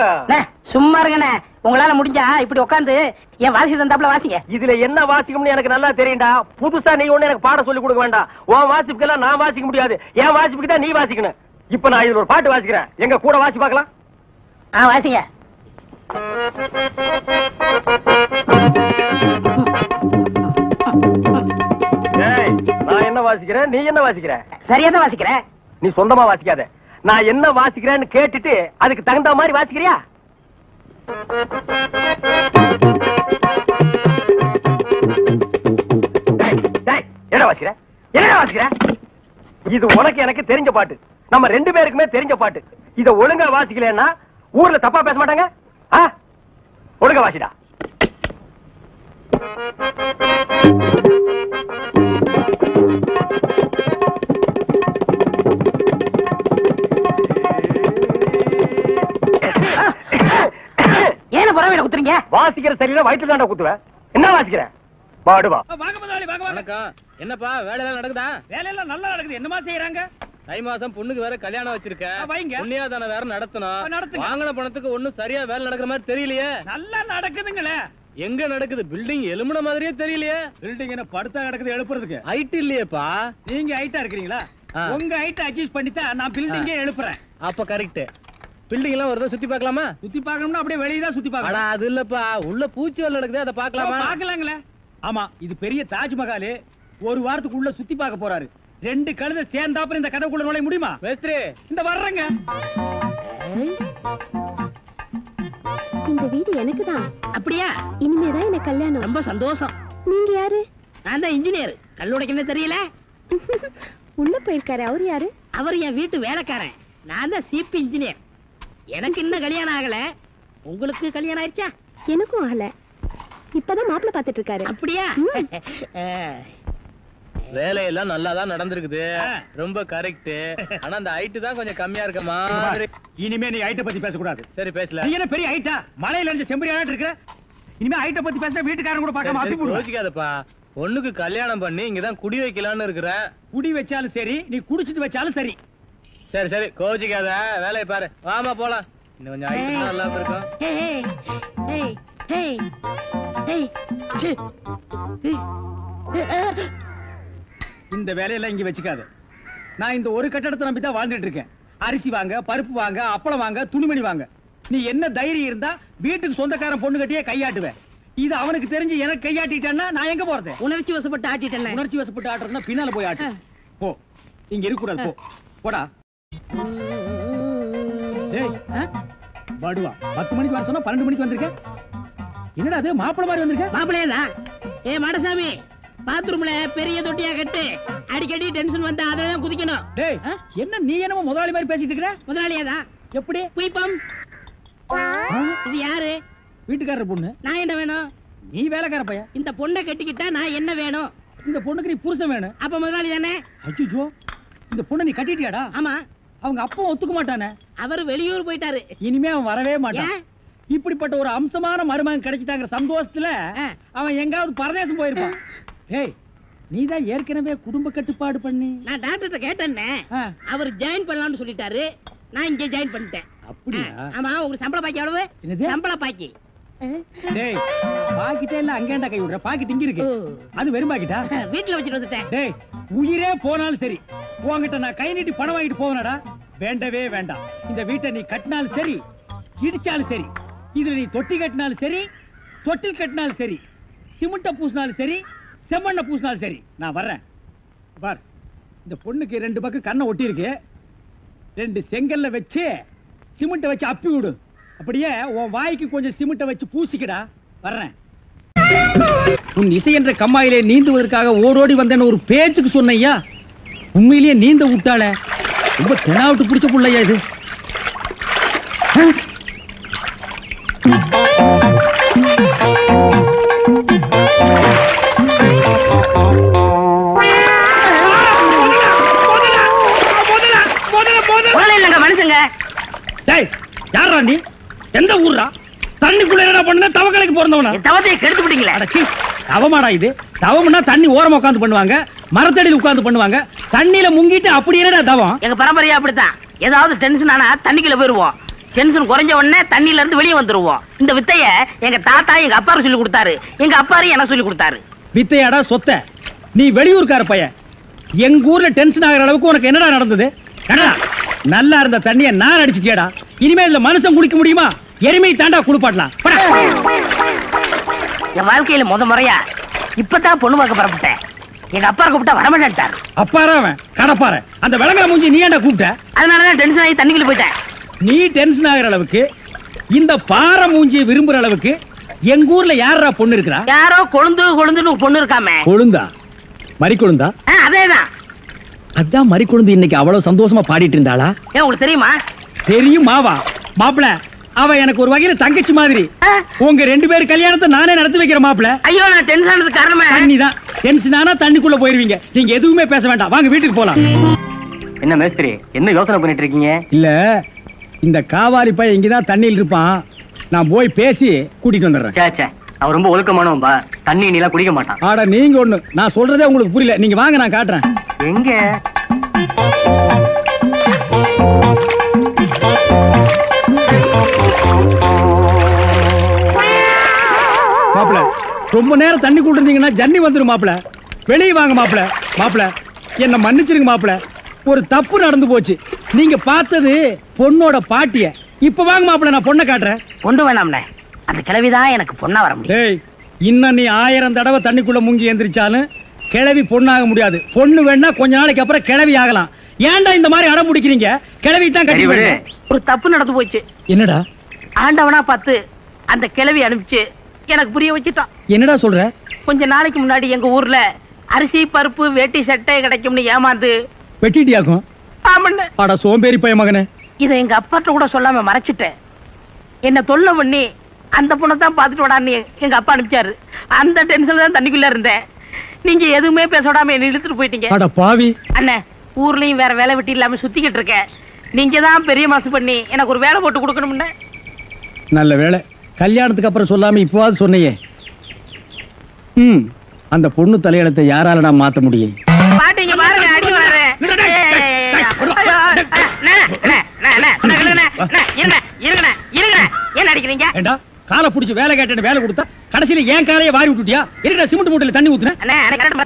சும்மா இருங்கண்ணே, உங்களால முடிஞ்சா இப்படி உட்காந்து என் வாசி தந்தாப்புல வாசிங்க. இதுல என்ன வாசிக்கும்னு எனக்கு நல்லா தெரியும்டா. புதுசா நீ ஒண்ணு எனக்கு பாட சொல்லி கொடுக்க வேண்டாம். உன் வாசிப்புக்கெல்லாம் நான் வாசிக்க முடியாது. என் வாசிப்புக்கு தான் நீ வாசிக்கணும். இப்ப நான் இதுல ஒரு பாட்டு வாசிக்கிறேன், எங்க கூட வாசி பார்க்கலாம். வாசிங்க. நான் என்ன வாசிக்கிறேன், நீ என்ன வாசிக்கிற? சரியா தான் வாசிக்கிறேன். நீ சொந்தமா வாசிக்காத. நான் என்ன வாசிக்கிறேன்னு கேட்டுட்டு அதுக்கு தகுந்த மாதிரி வாசிக்கிறியா? என்ன வாசிக்கிற? என்ன வாசிக்கிற? இது உனக்கு எனக்கு தெரிஞ்ச பாட்டு, நம்ம 2 பேருக்குமே தெரிஞ்ச பாட்டு. இத ஒழுங்கா வாசிக்கலன்னா ஊர்ல தப்பா பேச மாட்டாங்க. ஒழுங்கா வாசிடா. ஏன பரவாயில்ல குத்துறீங்க? வாசிக்கிற சரியில்லை, வயிற்று தாண்டா குத்துவேன். என்ன வாசிக்கிற? பாடுவா. என்னப்பா வேலையெல்லாம் நடக்குதா? வேலையெல்லாம் நல்லா நடக்குது. என்னமா செய்யறாங்க? தை மாசம் பொண்ணுக்கு வேற கல்யாணம் வச்சிருக்கேன். புண்ணியாதான வேற நடத்தணும். வாங்கின பணத்துக்கு ஒண்ணும் சரியா வேலை நடக்கிற மாதிரி தெரியலையே. நல்லா நடக்குதுங்களே. எங்க நடக்குது? பில்டிங் எலும்புன மாதிரியே தெரியலையே. பில்டிங் என்ன படுத்தா நடக்குது எழுப்புறதுக்கு? ஹைட் இல்லையேப்பா. நீங்க ஹைட்டா இருக்கிறீங்களா? உங்க ஹைட் அட்ஜஸ்ட் பண்ணிட்டா நான் பில்டிங்கே எழுப்புறேன். அப்ப கரெக்ட். பில்டிங் எல்லாம் வருதா? சுத்தி பார்க்கலாமா? சுத்தி பார்க்கணும்னா அப்படியே வெளியே தான் சுத்தி பார்க்கணும். அது இல்லப்பா, உள்ள பூச்சி வேலை நடக்குது, அதை பார்க்கலாமா? பார்க்கலாங்களே. ஆமா, இது பெரிய தாஜ்மஹால். ஒரு வாரத்துக்குள்ள சுத்தி பார்க்க போறாரு. 2 கழுதை சேர்ந்தாப்புறம் இந்த கதவுக்குள்ள நுழைய முடியுமா? மேஸ்திரி இந்த வர்றங்க. இந்த வீடு எனக்கு தான். அப்படியா? இனிமேதான் எனக்கு கல்யாணம். ரொம்ப சந்தோஷம். நீங்க யாரு? நான் தான் இன்ஜினியர். கல்லுடைக்கணும் தெரியல. உள்ள போயிருக்காரு. அவர் யாரு? அவர் என் வீட்டு வேலைக்காரன். நான் தான் சீப் இன்ஜினியர். எனக்கு இன்னும் கல்யாணம் ஆகல. உங்களுக்கு கல்யாணம் ஆயிடுச்சா? எனக்கும் ஆகல. இப்பதான் மாப்பிள்ளை பாத்துட்டு இருக்காரு. அப்படியா? வேலையெல்லாம் நல்லாதான் நடந்திருக்குது. ரொம்ப கரெக்ட். ஆனா அந்த ஹைட் தான் கொஞ்சம் கம்மியா இருக்கமா. இனிமே நீ ஹைட்ட பத்தி பேசக்கூடாது. சரி பேசல. நீ என்ன பெரிய ஹைட்டா? மலையில இருந்து செம்பரியாட்டு இருக்க. இனிமே ஹைட்ட பத்தி பேசினா வீட்டுக்காரங்க கூட பார்க்காம அப்படி போடுவாங்க. யோசிக்காதப்பா. பொண்ணுக்கு கல்யாணம் பண்ணி இங்கதான் குடி வைக்கலாம்னு இருக்கிறேன். குடி வச்சாலும் சரி, நீ குடிச்சிட்டு வச்சாலும் சரி. சரி சரி கோச்சிக்காத, வேலையை பாரு. வாமா போலாம். இன்னும் கொஞ்சம் ஹைட் நல்லா இருக்கும். இந்த வேலையெல்லாம் இங்க வச்சுக்காத. நான் இந்த ஒரு கட்டடத்தை நம்பி தான் வாழ்ந்துட்டு இருக்கேன். அரிசி வாங்க, பருப்பு வாங்க, அப்பளம் வாங்க, துணிமணி வாங்க. நீ என்ன தைரியம் இருந்தா வீட்டுக்கு சொந்தக்காரன் பொண்ணு கட்டியே கையாட்டுவேன். இது அவனுக்கு தெரிஞ்சு எனக்கு கையாட்டிட்டேன்னா நான் எங்க போறது? உணர்ச்சி வசப்பட்டு ஆட்டிட்டேன். உணர்ச்சி வசப்பட்டு ஆட்டுறதுன்னா பின்னால போய் ஆட்டு. போ, இங்க இருக்க கூடாது. போ, போடா. படுவா 10 மணிக்கு வர சொன்னா 12 மணிக்கு வந்திருக்க. என்னடா அது மாப்பிள மாதிரி வந்திருக்க? மாப்பிள்ளையதான். ஏ மாடசாமி, பாத்ரூம்ல பெரிய தொட்டியா கட்டு. அடிக்கடி டென்ஷன் வந்தா அதெல்லாம் குதிக்கணும். டேய், என்ன நீ என்னமோ முதலாளி மாதிரி பேசிட்டு இருக்கற? முதலாளியாதான். எப்படி? குயிப்பம். இது யாரு? வீட்டுக்காரர் பொண்ணு. நான் என்ன வேணும்? நீ வேலைக்கார பையன். இந்த பொண்ணை கட்டிக்கிட்டா நான் என்ன வேணும்? இந்த பொண்ணுக்கு நீ புருஷன் வேணும். அப்ப முதலாளி தானே? அச்சோ, இந்த பொண்ணை நீ கட்டிட்டியாடா? ஆமா. அவங்க அப்பா ஒத்துக்க மாட்டானே. அவரு வெளியூர் போயிட்டாரு. இனிமே அவன் வரவே மாட்டான். இப்படிப்பட்ட ஒரு அம்சமான மருமகன் கிடைச்சிட்டாங்கிற சந்தோஷத்துல அவன் எங்காவது பரதேசம் போயிருப்பான். ஏய், நீதான் ஏற்கனவே குடும்ப கட்டுப்பாடு பண்ணி. நான் டாக்டர்கிட்ட கேட்டேன்னே, அவர் ஜாயின் பண்ணலாம்னு சொல்லிட்டாரு. நான் இங்க ஜாயின் பண்ணிட்டேன். அப்படியா? ஆமா. உங்களுக்கு சம்பள பாக்கி எவ்வளவு? என்னது? சம்பள பாக்கி. டேய், பாக்கிட்டே இல்ல அங்கேண்டா கை விடுற. பாக்கிட்டு இங்க இருக்கு. அது வெறும் பாக்கிட்டா? வீட்டுல வச்சுட்டு வந்துட்டேன். டேய், உயிரே போனாலும் சரி, உன்கிட்ட நான் கை நீட்டி பணம் வாங்கிட்டு போவனடா. வேண்டவே வேண்டாம். இந்த வீட்டை நீ கட்டினாலும் சரி, இடிச்சாலும் சரி, இதுல நீ தொட்டி கட்டினாலும் சரி, தொட்டில் கட்டினாலும் சரி, சிமெண்ட பூசினாலும் சரி, செம்மண்ண பூசினாலும் சரி, நான் வர்றேன். பார், இந்த பொண்ணுக்கு 2 பக்கம் கண்ணை ஒட்டி இருக்கு. 2 செங்கல்ல வச்சு சிமெண்ட வச்சு அப்பி விடு. அப்படியே உன் வாய்க்கு கொஞ்சம் சிமெண்ட வச்சு பூசிக்கடா. வர்றேன். உன் இசை என்ற கம்மாயிலே நீந்துவதற்காக ஓடோடி வந்தேன்னு ஒரு பேச்சுக்கு சொன்னையா, உண்மையிலேயே நீந்த விட்டாளே. ரொம்ப தெனாவிட்டு பிடிச்ச புள்ளையா இது. மனுஷங்க. யாரா நீ? எந்த ஊர்ரா? தண்ணிக்குள்ள என்ன பண்ண? தவக்கலைக்கு பிறந்தவனா? தவத்தை கெடுத்து விட்டீங்களா? தவமாடா இது? தவம்னா தண்ணி ஓரமா உட்கார்ந்து பண்ணுவாங்க, மரத்தடியில் உட்கார்ந்து பண்ணுவாங்க. தண்ணியில முங்கிட்டு அப்படி என்னடா தவம்? எங்க பரம்பரையா அப்படித்தான். ஏதாவது டென்ஷன் ஆனா தண்ணிக்குள்ள போயிருவோம். டென்ஷன் குறைஞ்ச உடனே தண்ணியில இருந்து வெளியே வந்துருவோம். இந்த வித்தைய எங்க தாத்தா எங்க அப்பாரு சொல்லி கொடுத்தாரு. எங்க அப்பாரு எனக்கு சொல்லி கொடுத்தாரு. வித்தையாடா சொத்த? நீ வெளியூர்கார பையன். எங்க ஊர்ல டென்ஷன் ஆகிற அளவுக்கு உனக்கு என்னடா நடந்தது? நல்லா இருந்த தண்ணிய நான் அடிச்சுட்டியாடா. இனிமே இதுல மனுஷன் குடிக்க முடியுமா? எருமை தாண்டா குளிப்பாட்டலாம். என் வாழ்க்கையில முறையா இப்பதான் பொண்ணு பார்க்க பரப்பிட்டேன். எங்க அப்பா கூப்பிட்டா வரமாட்டாரு. அப்பாரா அவன் கடப்பார. அந்த விளங்கா மூஞ்சி நீ ஏன்டா கூப்பிட்ட? அதனாலதான் டென்ஷன் ஆகி தண்ணிக்குள்ள போயிட்டேன். நீ டென்ஷன் ஆகிற அளவுக்கு, இந்த பாறை மூஞ்சியை விரும்புற அளவுக்கு எங்க ஊர்ல யாரா பொண்ணு இருக்கிறா? யாரோ கொழுந்துன்னு பொண்ணு இருக்காமே. கொழுந்தா? மறி கொழுந்தா? அதேதான். அதான் மறி கொழுந்து இன்னைக்கு அவ்வளவு சந்தோஷமா பாடிட்டு இருந்தாளா? ஏன் உங்களுக்கு தெரியுமா? தெரியும் மாவா. மாப்பிள, அவ எனக்கு ஒரு வகையில தங்கச்சி மாதிரி. உங்க 2 பேர் கல்யாணத்தை நானே நடத்தி வைக்கிற மாப்பிள. ஐயோ, நான் டென்ஷன் ஆனதுக்கு காரணமே தண்ணிதான். டென்ஷன் ஆனா தண்ணிக்குள்ள போயிருவீங்க. நீங்க எதுவுமே பேச வேண்டாம். வாங்க வீட்டுக்கு போலாம். என்ன மேஸ்திரி, என்ன யோசனை பண்ணிட்டு இருக்கீங்க? இல்ல, இந்த காவாலி பையன் இங்கதான் தண்ணியில் இருப்பான். நான் போய் பேசி கூட்டிட்டு வந்துடுறேன். சே, அவன் ரொம்ப ஒழுக்கமானவன்பா. தண்ணி நீலாம் குடிக்க மாட்டான். ஆட நீங்க ஒண்ணு, நான் சொல்றதே உங்களுக்கு புரியல. நீங்க வாங்க, நான் காட்டுறேன். எங்க? மாப்பிள, ரொம்ப நேரம் தண்ணி கூட்டிருந்தீங்கன்னா ஜன்னி வந்துரும் மாப்பிள. வெளியே வாங்க மாப்பிள. மாப்பிள, என்ன மன்னிச்சிருங்க மாப்பிள. ஒரு தப்பு நடந்து போச்சு. நீங்க பார்த்தது பொண்ணோட பாட்டிய. இப்ப வாங்க மாப்பிள, நான் பொண்ணை காட்டுறேன். கொண்டு வேணாம்னே, அந்த கிழவிதான் எனக்கு பொண்ணா வர முடியும். டேய், இன்னும் நீ 1000 தடவை தண்ணிக்குள்ள முங்கி எந்திரிச்சாலும் கிழவி பொண்ணாக முடியாது. பொண்ணு வேணா கொஞ்ச நாளைக்கு அப்புறம் கிழவி ஆகலாம். ஏன்டா இந்த மாதிரி அடம் பிடிக்கிறீங்க? கிழவி தான் கட்டி விடு. ஒரு தப்பு நடந்து போச்சு. என்னடா? ஆண்டவனா பார்த்து அந்த கிழவி அனுப்பிச்சு எனக்கு புரிய வச்சுட்டான். என்னடா சொல்ற? கொஞ்ச நாளைக்கு முன்னாடி எங்க ஊர்ல அரிசி பருப்பு வேட்டி சட்டை கிடைக்கும்னு ஏமாந்து வெட்டிட்டியாக்கும். ஆமண்ணே. அட சோம்பேறி பைய மகனே. இதை எங்க அப்பாட்ட கூட சொல்லாம மறைச்சிட்டேன். என்ன தொல்லை பண்ணி அந்த பொண்ணை தான் பாத்துட்டு விடான்னு எங்க அப்பா அனுப்பிச்சாரு. அந்த டென்ஷன்ல தான் தண்ணிக்குள்ள இருந்தேன். நீங்க எதுவுமே பேச விடாம என்ன இழுத்துட்டு போயிட்டீங்க. அட பாவி. அண்ணே, ஊர்லயும் வேற வேலை வெட்டி இல்லாம சுத்திக்கிட்டு இருக்கேன். நீங்க தான் பெரிய மனசு பண்ணி எனக்கு ஒரு வேலை போட்டு கொடுக்கணும்னு. நல்ல வேலை, கல்யாணத்துக்கு அப்புறம் சொல்லாம இப்பவாது சொன்னையே. அந்த பொண்ணு தலையெழுத்தை யாரால நான் மாத்த முடியும்? பாட்டீங்க பாருங்க, அடி வாரு. என்ன அடிக்கிறீங்க? காலை புடிச்சு வேலை கேட்டு வேலை கொடுத்தா கடைசியில ஏன் காலையை வாரி விட்டுட்டியா? இருக்கா சிமெண்ட் மூட்டையில தண்ணி ஊத்துன?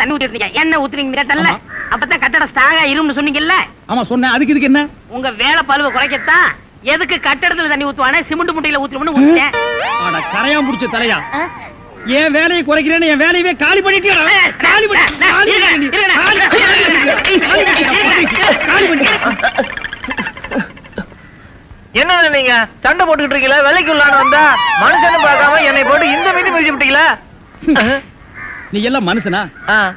தண்ணி ஊத்திருக்கீங்க. என்ன ஊத்துறீங்க கேட்டல? அப்பதான் கட்டட ஸ்ட்ராங்கா இரும்னு சொன்னீங்கல்ல? ஆமா சொன்னேன். அதுக்கு இதுக்கு என்ன? உங்க வேலை பழுவ குறைக்கத்தான் எதுக்கு கட்டடத்துல தண்ணி ஊத்துவானே சிமெண்ட் மூட்டையில ஊத்துறோம்னு ஊத்திட்டேன். அட கரையா முடிச்ச தலையா, ஏன் வேலையை குறைக்கிறேன்னு என் வேலையவே காலி பண்ணிட்டியா? காலி பண்ணி என்ன நீங்க நீங்க சண்டை போட்டுக்கிட்டு இருக்கீங்களா? வேலைக்கு உள்ளான வந்தா மனுஷன்னு பார்க்காம என்னை போட்டு இந்த மீதி மிதிச்சு விட்டீங்களா? நீ எல்லாம் மனுஷனா?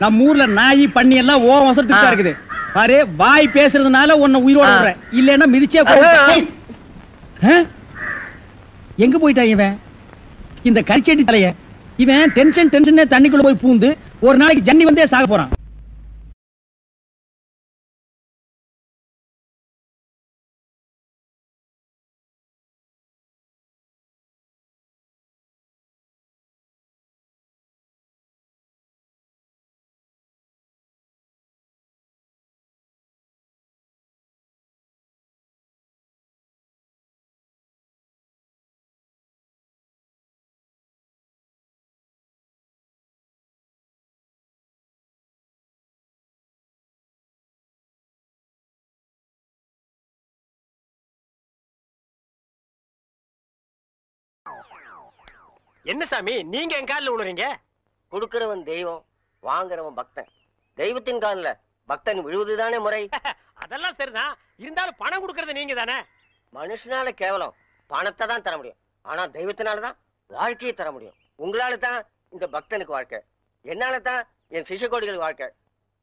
நம்ம ஊர்ல நாய் பண்ணி எல்லாம் ஓ வசத்துக்கு தான் இருக்குது. பாரு, வாய் பேசுறதுனால உன்னை உயிரோட விடுறேன், இல்லன்னா மிதிச்சே எங்க போயிட்டான் இவன்? இந்த கரிச்செட்டி தலைய இவன் டென்ஷனே தண்ணிக்குள்ள போய் பூந்து ஒரு நாளைக்கு ஜன்னி வந்தே சாக போறான். என்ன சாமி நீங்க என் காலில் விழுறீங்க? கொடுக்கிறவன் தெய்வம், வாங்குறவன் பக்தன். தெய்வத்தின் காலில் பக்தன் விழுவதுதானே முறை. அதெல்லாம் சரிதான், இருந்தாலும் பணம் கொடுக்கறது நீங்க தானே. மனுஷனால கேவலம் பணத்தை தான் தர முடியும், ஆனா தெய்வத்தினாலதான் வாழ்க்கையை தர முடியும். உங்களால தான் இந்த பக்தனுக்கு வாழ்க்கை, என்னால தான் என் சிஷ்ய கோடிகளுக்கு வாழ்க்கை.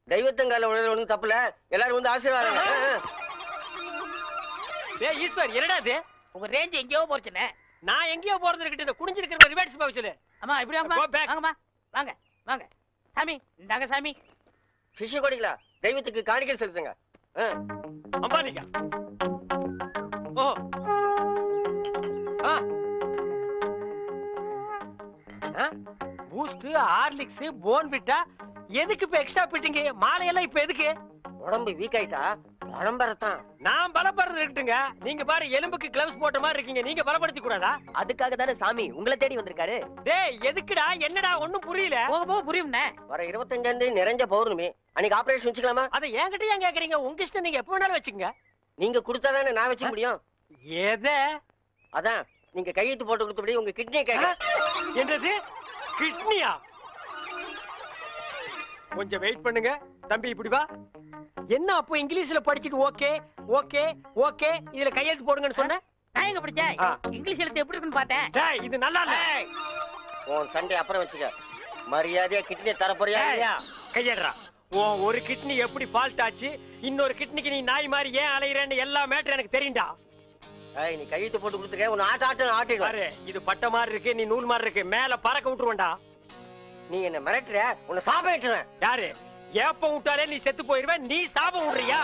தெய்வத்தின் காலில் விழுறது ஒன்றும் தப்புல, எல்லாரும் வந்து ஆசீர்வாதம். ஈஸ்வர் என்னடா இது? உங்க ரேஞ்ச் எங்கேயோ போச்சுனே. நான் எங்கேயோ போறது இருக்கட்டும், இந்த குனிஞ்சிருக்கிற ரிவர்ஸ் போச்சுல. அம்மா இப்படி வாங்கம்மா, வாங்க வாங்க. சாமி இந்தாங்க சாமி. சிஷ்ய கோடிகளா, தெய்வத்துக்கு காணிக்கை செலுத்துங்க. அம்பாலிகா ஓ பூஸ்ட், ஹார்லிக்ஸ், போன்விட்டா எதுக்கு இப்ப எக்ஸ்ட்ரா பிட்டிங்க? மாலையெல்லாம் இப்ப எதுக்கு? உடம்பு வீக் ஆயிட்டா பலம்பரத்தான். நான் பலப்படுறது இருக்கட்டுங்க, நீங்க பாரு எலும்புக்கு கிளவுஸ் போட்ட மாதிரி இருக்கீங்க, நீங்க பலப்படுத்தி கூடாதா? அதுக்காக தானே சாமி உங்களை தேடி வந்திருக்காரு. டேய் எதுக்குடா, என்னடா ஒண்ணும் புரியல. போக போக புரியும்ண்ணே. வர 25 நிறைஞ்ச பௌர்ணமி அன்னைக்கு ஆபரேஷன் வச்சுக்கலாமா? அதை என்கிட்ட ஏன் கேக்குறீங்க? உங்க இஷ்டம், நீங்க எப்ப வேணாலும் வச்சுக்கங்க. நீங்க கொடுத்தாதானே நான் வச்சுக்க முடியும். எத? அதான் நீங்க கையெழுத்து போட்டு கொடுத்தபடி உங்க கிட்னியை கேட்க. என்னது கிட்னியா? கொஞ்சம் வெயிட் பண்ணுங்க தம்பி, இப்படி வா. என்ன அப்போ இங்கிலீஷ்ல படிச்சிட்டு ஓகே ஓகே ஓகே இதுல கையெழுத்து போடுங்கன்னு சொன்ன? நான் எங்க படிச்சேன்? இங்கிலீஷ் எழுத்து எப்படி இருக்குன்னு பார்த்தேன். டேய் இது நல்லா இல்ல. உன் சண்டை அப்புறம் வச்சுக்க, மரியாதையா கிட்னியை தர போறியா இல்லையா? கையேடுறா. உன் ஒரு கிட்னி எப்படி ஃபால்ட் ஆச்சு, இன்னொரு கிட்னிக்கு நீ நாய் மாதிரி ஏன் அலையறேன்னு எல்லா மேட்டர் எனக்கு தெரியும்டா. நீ கையெழுத்து போட்டு கொடுத்துக்க, உன்னை ஆட்டு பாரு, இது பட்ட மாதிரி இருக்கு, நீ நூல் மாதிரி இருக்கு, மேல பறக்க விட்டுருவேன்டா. நீ என்ன மிரட்டுற, உன்னை சாபம் விட்டுருவேன். யாரு? ஏப்ப விட்டாலே நீ செத்து போயிருவ, நீ சாபம் விடுறியா?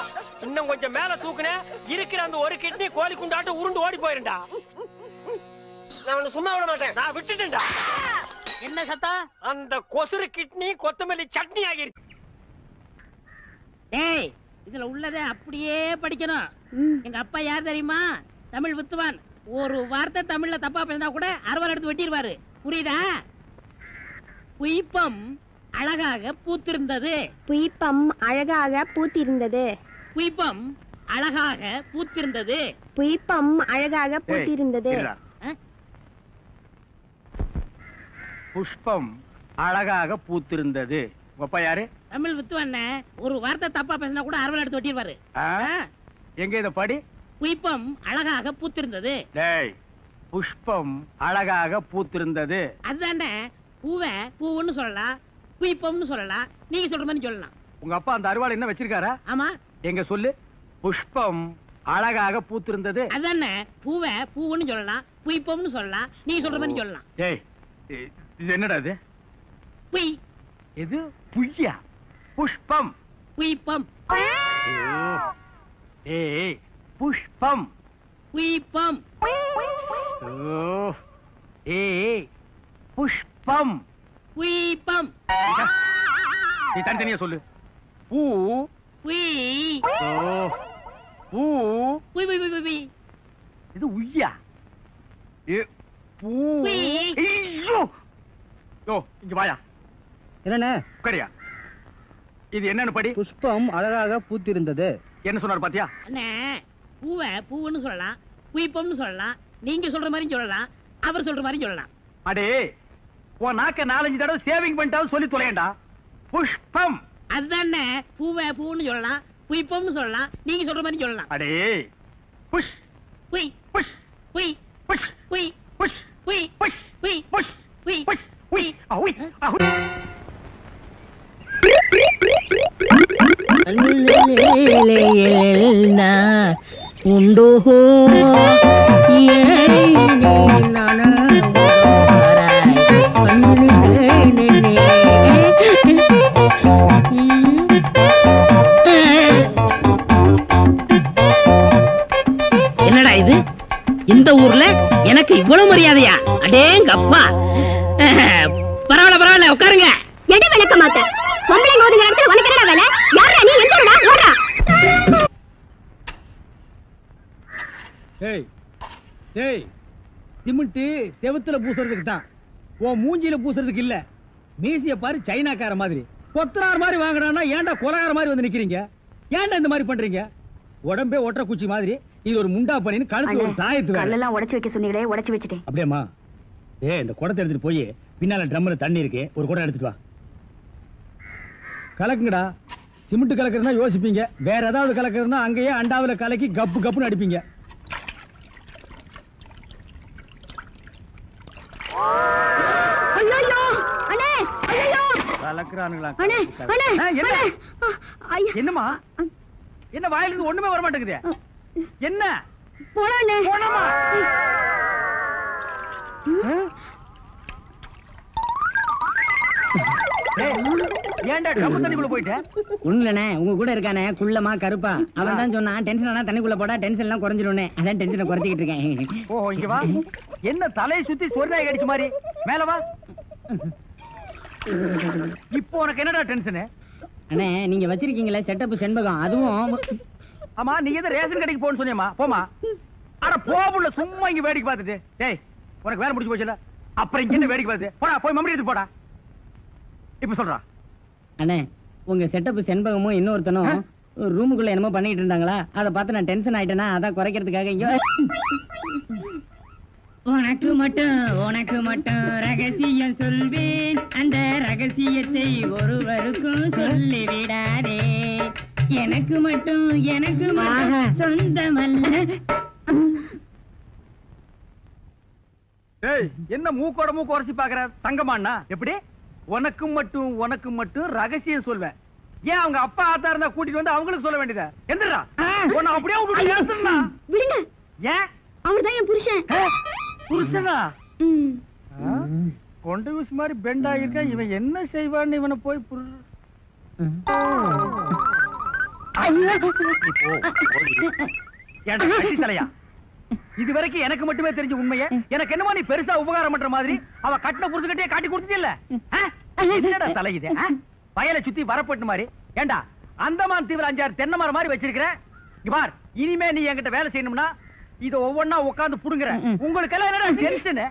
இன்னும் கொஞ்சம் மேல தூக்குன இருக்கிற அந்த ஒரு கிட்னி கோழி குண்டாட்டு உருண்டு ஓடி போயிருண்டா. நான் உன்னை சும்மா விட மாட்டேன். நான் விட்டுட்டேன்டா. என்ன சத்தா? அந்த கொசுறு கிட்னி கொத்தமல்லி சட்னி ஆகிருச்சு. டேய் இதுல உள்ளதை அப்படியே படிக்கணும். எங்க அப்பா யார் தெரியுமா? தமிழ் வித்துவான். ஒரு வார்த்தை தமிழ்ல தப்பா பேசினா கூட அறுவாள் எடுத்து வெட்டிடுவாரு. புரியுதா? புய்பம் அழகாக பூத்திருந்தது. புய்பம் அழகாக பூத்திருந்தது. புய்பம் அழகாக பூத்திருந்தது. புய்பம் அழகாக பூத்திருந்தது. புஷ்பம் அழகாக பூத்திருந்தது. அப்பா யாரு? தமிழ் வித்துவான். ஒரு வார்த்தை தப்பா பேசினா கூட அறுவாள் எடுத்து வெட்டிடுவாரு. எங்க இத படி? புய்பம் அழகாக பூத்திருந்தது. டேய், புஷ்பம் அழகாக பூத்திருந்தது. அதுதானே, பூவை பூவுன்னு சொல்லலாம், புய்பம்னு சொல்லலாம், நீங்க சொல்ற மாதிரி சொல்லலாம். உங்க அப்பா அந்த அறுவாள் என்ன வச்சிருக்காரா? ஆமா. எங்க சொல்லு. புஷ்பம் அழகாக பூத்திருந்தது. அதுதானே, பூவை பூவுன்னு சொல்லலாம், புய்பம்னு சொல்லலாம், நீங்க சொல்ற மாதிரி சொல்லலாம். டேய், இது என்னடா இது? புய். இது புய்யா? புஷ்பம் புய்பம். ஏய், புஷ்பம் புய்பம். ஏய், புஷ்பம் புய்பம். நீ தனித்தனியா சொல்லு. பூ புய். பூ புய் புய் புய் புய். இது உய்யா? பூ. ஐயோ, யோ இங்க வாயா. என்னண்ணே? உட்காரியா. இது என்னன்னு படி. புஷ்பம் அழகாக பூத்திருந்தது. என்ன சொன்னார் பாத்தியா? அண்ணே, பூவை பூவுன்னு சொல்லலாம், புய்பம்னு சொல்லலாம், நீங்க சொல்ற மாதிரி சொல்லலாம், அவர் சொல்ற மாதிரி சொல்லலாம். அடே, உன் நாக்க 4-5 தடவை சேவிங் பண்ணிட்டாலும் சொல்லி தொலையண்டா. புஷ்பம். அதுதானே, பூவை பூன்னு சொல்லலாம், புய்பம்னு சொல்லலாம், நீங்க சொல்ற மாதிரி சொல்லலாம். அடே, புஷ் புய் புஷ் உய் புஷ் உய் புஷ் உய் புஷ் உய் புஷ் உய் புஷ் உய் உய் உண்டோ என்னடா இது இந்த ஊர்ல எனக்கு இவ்வளவு மரியாதையா? அடேங்கப்பா. பரவாயில்ல பரவாயில்ல உட்காருங்க. எடை விளக்க மாட்டேன். பொம்பளை மோதுங்கிற இடத்துல உனக்கு என்னடா வேலை? யாரா நீ? எந்தடா ஓடுறா? ஏய் ஏய், சிமெண்ட் செவுத்துல பூசுறதுக்கு தான், ஓ மூஞ்சில பூசுறதுக்கு இல்ல. மீசிய பாரு சைனாக்கார மாதிரி, கொத்தனார் மாதிரி வாங்குறான்னா ஏன்டா கொலகார மாதிரி வந்து நிக்கிறீங்க? ஏன்டா இந்த மாதிரி பண்றீங்க? உடம்பே ஒற்ற குச்சி மாதிரி, இது ஒரு முண்டா பண்ணின்னு கழுத்து ஒரு தாயத்து வேற. கல்லெல்லாம் உடைச்சு வைக்க சொன்னீங்களே, உடைச்சு வச்சுட்டேன். அப்படியேம்மா? இந்த குடத்தை எடுத்துட்டு போய் பின்னால ட்ரம்ல தண்ணி இருக்கு, ஒரு குடம் எடுத்துட்டு வா. கலக்குங்கடா. சிமெண்ட் கலக்குறதுனா யோசிப்பீங்க, வேற ஏதாவது கலக்குறதுனா அங்கேயே அண்டாவில கலக்கி கப்பு கப்புன்னு அடிப்பீங்க. ஐயோ அண்ணே, ஐயோ கலக்குறானுங்களா? அண்ணே அண்ணே என்னம்மா? என்ன வாயில இருந்து ஒண்ணுமே வர மாட்டேங்குது? என்ன போடா போனமா? ஏன்டா கம்பு தண்ணிக்குள்ள போயிட்ட? ஒண்ணுலண்ணே, உங்க கூட இருக்கானே குள்ளமா கருப்பா, அவன் தான் சொன்னான் டென்ஷன் ஆனா தண்ணிக்குள்ள போடா டென்ஷன் எல்லாம் குறைஞ்சிரும்னே. அதான் டென்ஷனை குறைச்சிக்கிட்டு இருக்கேன். ஓ இங்க வா. என்ன தலையை சுத்தி சொர்ணாய் அடிச்ச மாதிரி? மேல வா. இப்போ உனக்கு என்னடா டென்ஷன்? அண்ணே நீங்க வச்சிருக்கீங்களே செட்டப் செண்பகம், அதுவும். ஆமா, நீ எதை ரேஷன் கடைக்கு போன்னு சொன்னியம்மா? போமா. அட போபுள்ள, சும்மா இங்க வேடிக்கை பார்த்துட்டு. டேய் உனக்கு வேலை முடிஞ்சு போச்சுல, அப்புறம் இங்க என்ன வேடிக்கை பார்த்து? போடா போய் மம்மடி எடுத்து போடா. இப்ப சொல்றா. அண்ணே உங்க செட்டப் செண்பகமும் இன்னொருத்தனும் ரூமுக்குள்ள என்னமோ பண்ணிட்டு இருந்தாங்களா, அதை பார்த்து நான் டென்ஷன் ஆயிட்டேனா, அதான் குறைக்கிறதுக்காக இங்க. உனக்கு மட்டும் ரகசியம் சொல்வேன், அந்த ரகசியத்தை ஒருவருக்கும் சொல்லி விடாதே. எனக்கு மட்டும் சொந்தமல்ல. ஏய் என்ன மூக்கோட மூக்கு உரசி பாக்குற? தங்கமாண்ணா எப்படி? உனக்கு மட்டும் ரகசியம் சொல்வேன். ஏன் அவங்க அப்பா ஆத்தா இருந்தா கூட்டிட்டு வந்து அவங்களுக்கு சொல்ல வேண்டியதா? எந்திரா. உன்னை அப்படியே விடுங்க. ஏன்? அவர்தான் என் புருஷன். புருஷனா? கொண்டு வீசு மாதிரி பெண்டா இருக்க, இவன் என்ன செய்வான்னு இவனை போய் தலையா? இது வரைக்கும் எனக்கு மட்டுமே தெரிஞ்ச உண்மையை எனக்கு என்னமோ நீ பெருசா உபகாரம் பண்ற மாதிரி அவ கட்டின புருஷன்கிட்டே காட்டி கொடுத்தது இல்ல? என்னடா தலை இது? வயலை சுத்தி வரப்பட்டு மாதிரி. ஏண்டா அந்தமான் தீவிர 5-6 தென்னை மரம் மாதிரி வச்சிருக்கிறேன். பார், இனிமே நீ என்கிட்ட வேலை செய்யணும்னா இத ஒவ்வொன்னா உட்கார்ந்து புடுங்குற. உங்களுக்கு எல்லாம் என்னடா டென்ஷன்?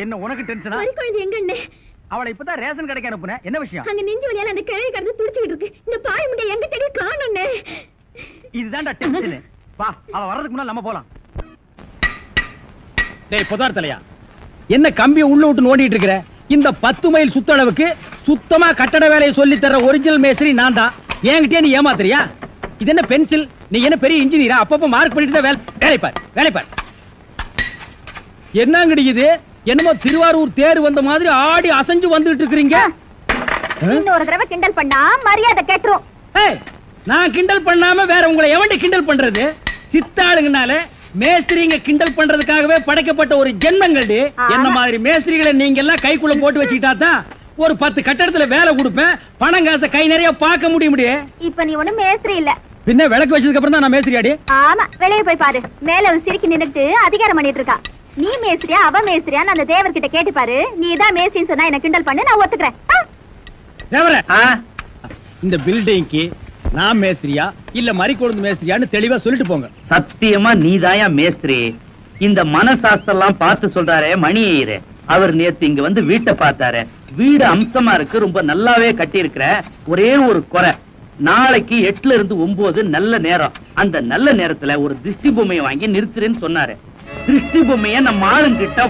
என்ன உனக்கு டென்ஷனா? எங்க அவளை இப்பதான் ரேஷன் கடைக்கு அனுப்புனேன். என்ன விஷயம்? அங்க நெஞ்சு வலியால அந்த கிழவி கடந்து துடிச்சிட்டு இருக்கு. இந்த பாய் முண்டை எங்க தேடி காணோம்னே. இதுதான்டா டென்ஷன். வா, அவ வர்றதுக்கு முன்னால நம்ம போலாம். டேய் புதார் தலையா, என்ன கம்பியை உள்ள விட்டு நோண்டிட்டு இருக்கிற? இந்த 10 மைல் சுத்தளவுக்கு சுத்தமா கட்டட வேலையை சொல்லி தர ஒரிஜினல் மேஸ்திரி நான் தான். என்கிட்டயே நீ ஏமாத்துறியா? இது என்ன பென்சில்? நீ என்ன பெரிய இன்ஜினியரா? அப்பப்ப மார்க் பண்ணிட்டு தான் வேலை பார். என்னங்கடி இது? என்னமோ திருவாரூர் தேர் வந்த மாதிரி ஆடி அசைஞ்சு வந்துட்டு இருக்கீங்க. இன்னொரு தடவை கிண்டல் பண்ணா மரியாதை கேட்றோம். ஏய், நான் கிண்டல் பண்ணாம வேற உங்களை எவன்டி கிண்டல் பண்றது? சித்தாளுங்கனால மேஸ்திரிங்க கிண்டல் பண்றதுக்காகவே படைக்கப்பட்ட ஒரு ஜென்மங்கள்டி. என்ன மாதிரி மேஸ்திரிகளை நீங்க எல்லாம் கைக்குள்ள போட்டு வச்சுக்கிட்டா தான் ஒரு 10 கட்டடத்துல வேலை கொடுப்பேன், பணம் காசை கை நிறைய பார்க்க முடியும். இப்ப நீ ஒண்ணு மேஸ்திரி இல்ல, பின்ன விளக்கு வச்சதுக்கு அப்புறம் தான் நான் மேஸ்திரியாடி. ஆமா, வெளியே போய் பாரு. மேல சிரிக்கி நின்னுட்டு அதிகாரம் பண்ணிட்டு இருக்கா. நீ மேஸ்திரியா அவ மேஸ்திரியா அந்த தேவர் கிட்ட கேட்டு பாரு. நீ தான் மேஸ்திரின்னு சொன்னா என்ன கிண்டல் பண்ணு, நான் ஒத்துக்கிறேன். தேவரே, இந்த பில்டிங்க்கு நான் மேஸ்திரியா இல்ல மறிக்கொழுந்து மேஸ்திரியான்னு தெளிவா சொல்லிட்டு போங்க. சத்தியமா நீதாயா மேஸ்திரி. இந்த மனசாஸ்திரம் பார்த்து சொல்றாரே மணி ஐயரு, அவர் நேத்து இங்க வந்து வீட்டை பார்த்தாரு. வீடு அம்சமா இருக்கு, ரொம்ப நல்லாவே கட்டி இருக்கிற. ஒரே ஒரு குறை, நாளைக்கு 8 இருந்து 9 நல்ல நேரம். அந்த நல்ல நேரத்துல ஒரு திருஷ்டி பொம்மையை வாங்கி நிறுத்துறேன்னு சொன்னாரு. திருஷ்டி பொம்மைய நம்ம ஆளுங்கிட்ட